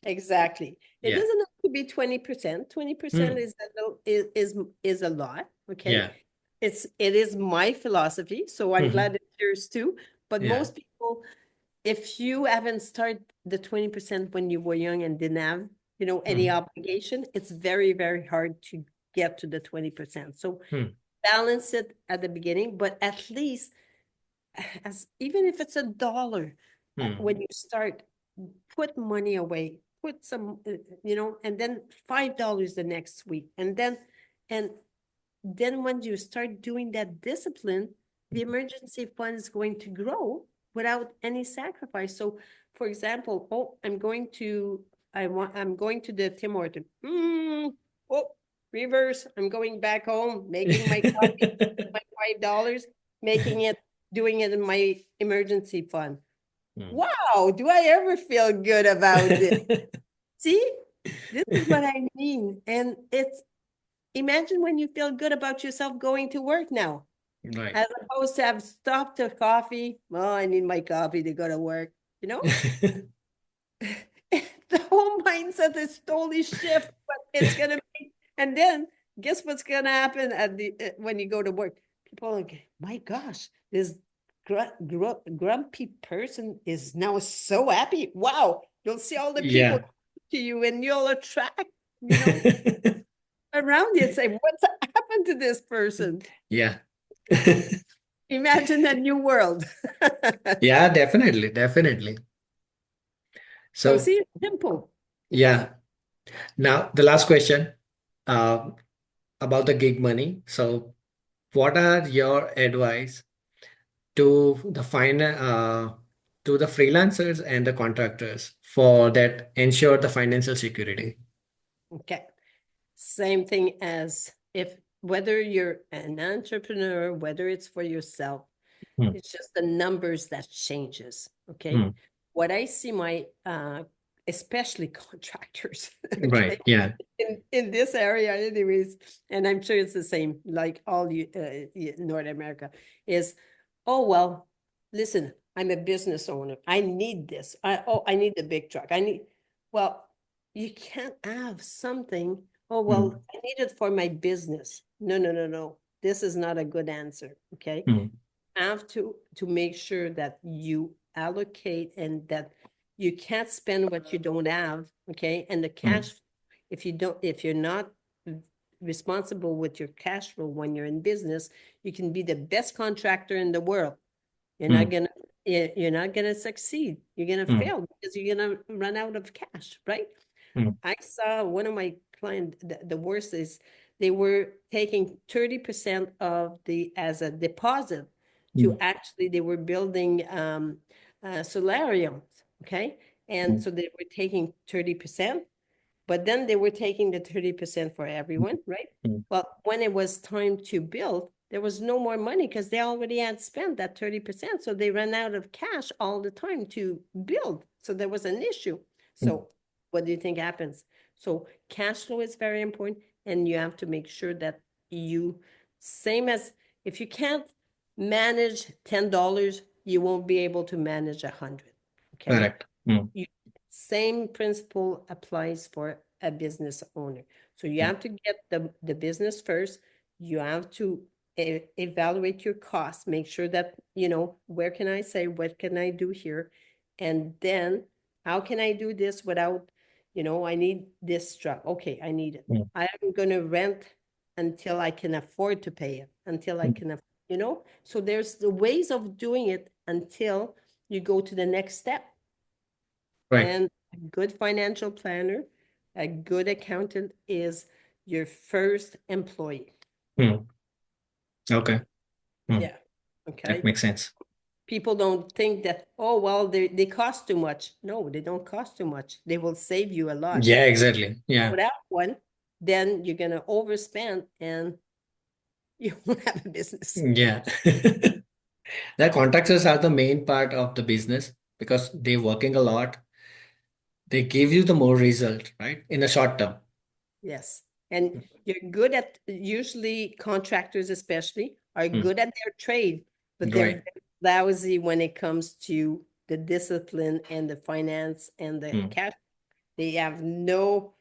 Exactly. It Yeah. doesn't have to be 20%. 20% Hmm. is a is a lot, okay? Yeah. It is my philosophy, so I'm Mhm. glad it's yours too. But Yeah. most people, if you haven't started the 20% when you were young and didn't have, you know, any Mhm. obligation, it's very, very hard to get to the 20%. So Hmm. balance it at the beginning, but at least as even if it's $1, Hmm. when you start, put money away, put some, you know, and then $5 the next week, and then when you start doing that discipline, the emergency fund is going to grow without any sacrifice. So, for example, oh, I'm going to the Tim Horton. Oh, reverse. I'm going back home, making my coffee, my $5, making it, doing it in my emergency fund. Hmm. Wow, do I ever feel good about it? See, this is what I mean. And it's, imagine when you feel good about yourself going to work now, Right. as opposed to have stopped the coffee. Oh, I need my coffee to go to work. You know, the whole mindset is totally shift, but it's gonna be. And then guess what's gonna happen at the when you go to work? People are like, my gosh, this grumpy person is now so happy. Wow, you'll see all the people Yeah. to you, and you'll attract, you know, around you and say, what's happened to this person? Yeah. Imagine a new world. Yeah, definitely, definitely. So So, see, it's simple. yeah. Now, the last question about the gig money. So, what are your advice to the to the freelancers and the contractors for that ensure the financial security? Okay. Same thing as if whether you're an entrepreneur, whether it's for yourself, Hmm. it's just the numbers that changes. Okay. Hmm. What I see my especially contractors, Right. okay, Yeah. in this area anyways, and I'm sure it's the same like all you North America, is, oh well, listen, I'm a business owner. I need this. I need the big truck. Well, you can't have something. Oh, well, I need it for my business. No, no, no, no. This is not a good answer. Okay. Have to make sure that you allocate and that you can't spend what you don't have. Okay. And the cash, if you're not responsible with your cash flow when you're in business, you can be the best contractor in the world. You're not gonna succeed. You're gonna fail because you're gonna run out of cash, right? I saw one of my clients, the worst is they were taking 30% of as a deposit to actually, they were building solariums, okay? And so they were taking 30%, but then they were taking the 30% for everyone, right? Well, when it was time to build, there was no more money because they already had spent that 30%. So they ran out of cash all the time to build. So there was an issue. So what do you think happens? So cash flow is very important, and you have to make sure that same as if you can't manage $10, you won't be able to manage 100. Okay. Correct. Same principle applies for a business owner. So you have to get the business first. You have to evaluate your costs, make sure that, where can I say, what can I do here? And then how can I do this without, I need this truck. Okay, I need it. I'm going to rent until I can afford to pay it, until I can, so there's the ways of doing it until you go to the next step. Right. And a good financial planner, a good accountant is your first employee. Okay. Yeah. Okay. That makes sense. People don't think that, oh, well, they cost too much. No, they don't cost too much. They will save you a lot. Yeah, exactly. Yeah. Without one, then you're going to overspend and you won't have a business. Yeah. The contractors are the main part of the business because they're working a lot. They give you the more result, right? In the short term. Yes. And you're good at, usually contractors especially are good at their trade, but they're lousy when it comes to the discipline and the finance and the cash. They have no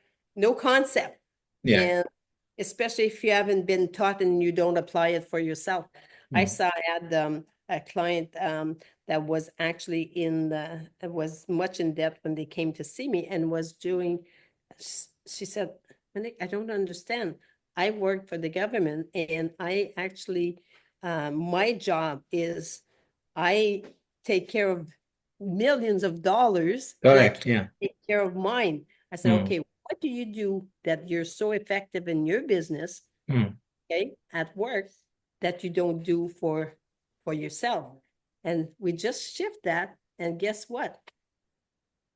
concept. Yeah. And especially if you haven't been taught and you don't apply it for yourself. I had a client that was actually was much in debt when they came to see me and was doing, she said, Monique, I don't understand. I work for the government and I actually, my job is I take care of millions of dollars. Correct. And I Yeah. take care of mine. I said, okay, what do you do that you're so effective in your business, okay, at work, that you don't do for yourself? And we just shift that, and guess what?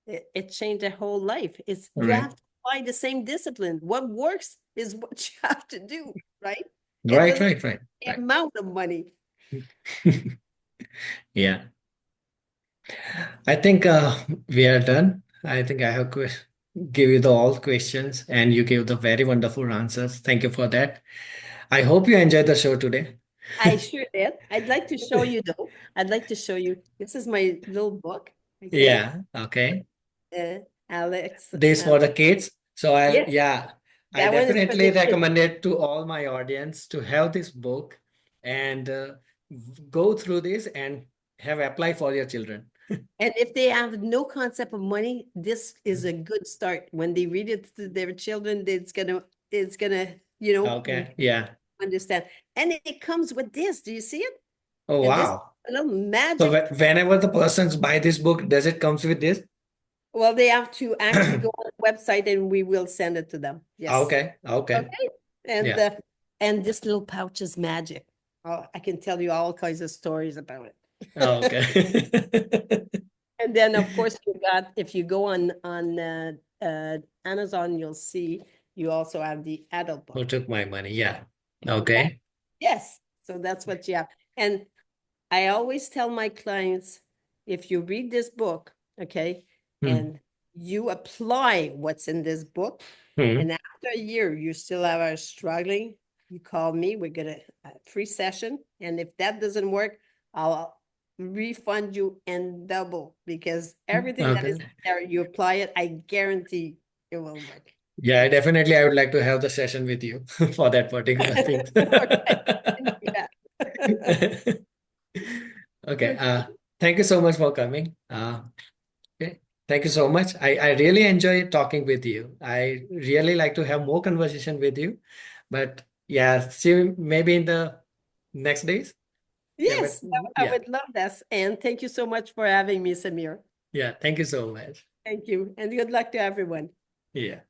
It changed their whole life. You have to apply the same discipline. What works is what you have to do, right? Right. The amount of money. Yeah. I think we are done. I think I have give you all questions and you gave the very wonderful answers. Thank you for that. I hope you enjoyed the show today. I sure did. I'd like to show you though. I'd like to show you. This is my little book. Okay. Yeah. Okay. Alex. This for the kids. So I That one is for definitely the kids. recommend it to all my audience to have this book and go through this and have apply for your children. And if they have no concept of money, this is a good start. When they read it to their children, it's gonna, Okay. Yeah. understand. And it comes with this. Do you see it? Oh, And this wow. little So magic. whenever the persons buy this book, does it comes with this? Well, they have to actually go on the website and we will send it to them. Yes. Okay. Okay. And Yeah. And this little pouch is magic. Oh, I can tell you all kinds of stories about it. Okay. And then of course if you go on Amazon, you'll see you also have the adult book. Who took my money? Yeah. Okay. Yes. So that's what you have. And I always tell my clients, if you read this book, okay, and you apply what's in this book, and after a year you still are struggling, you call me, we're gonna a free session. And if that doesn't work, I'll refund you in double because everything that is Okay. there, you apply it, I guarantee it will work. Yeah, definitely. I would like to have the session with you for that particular thing. Okay, can do that. Okay. Okay. Thank you so much for coming. Okay. Thank you so much. I really enjoy talking with you. I really like to have more conversation with you. But yeah, see you maybe in the next days. Yeah, but Yes, I yeah. would love this. And thank you so much for having me, Samir. Yeah. Thank you so much. Thank you. And good luck to everyone. Yeah.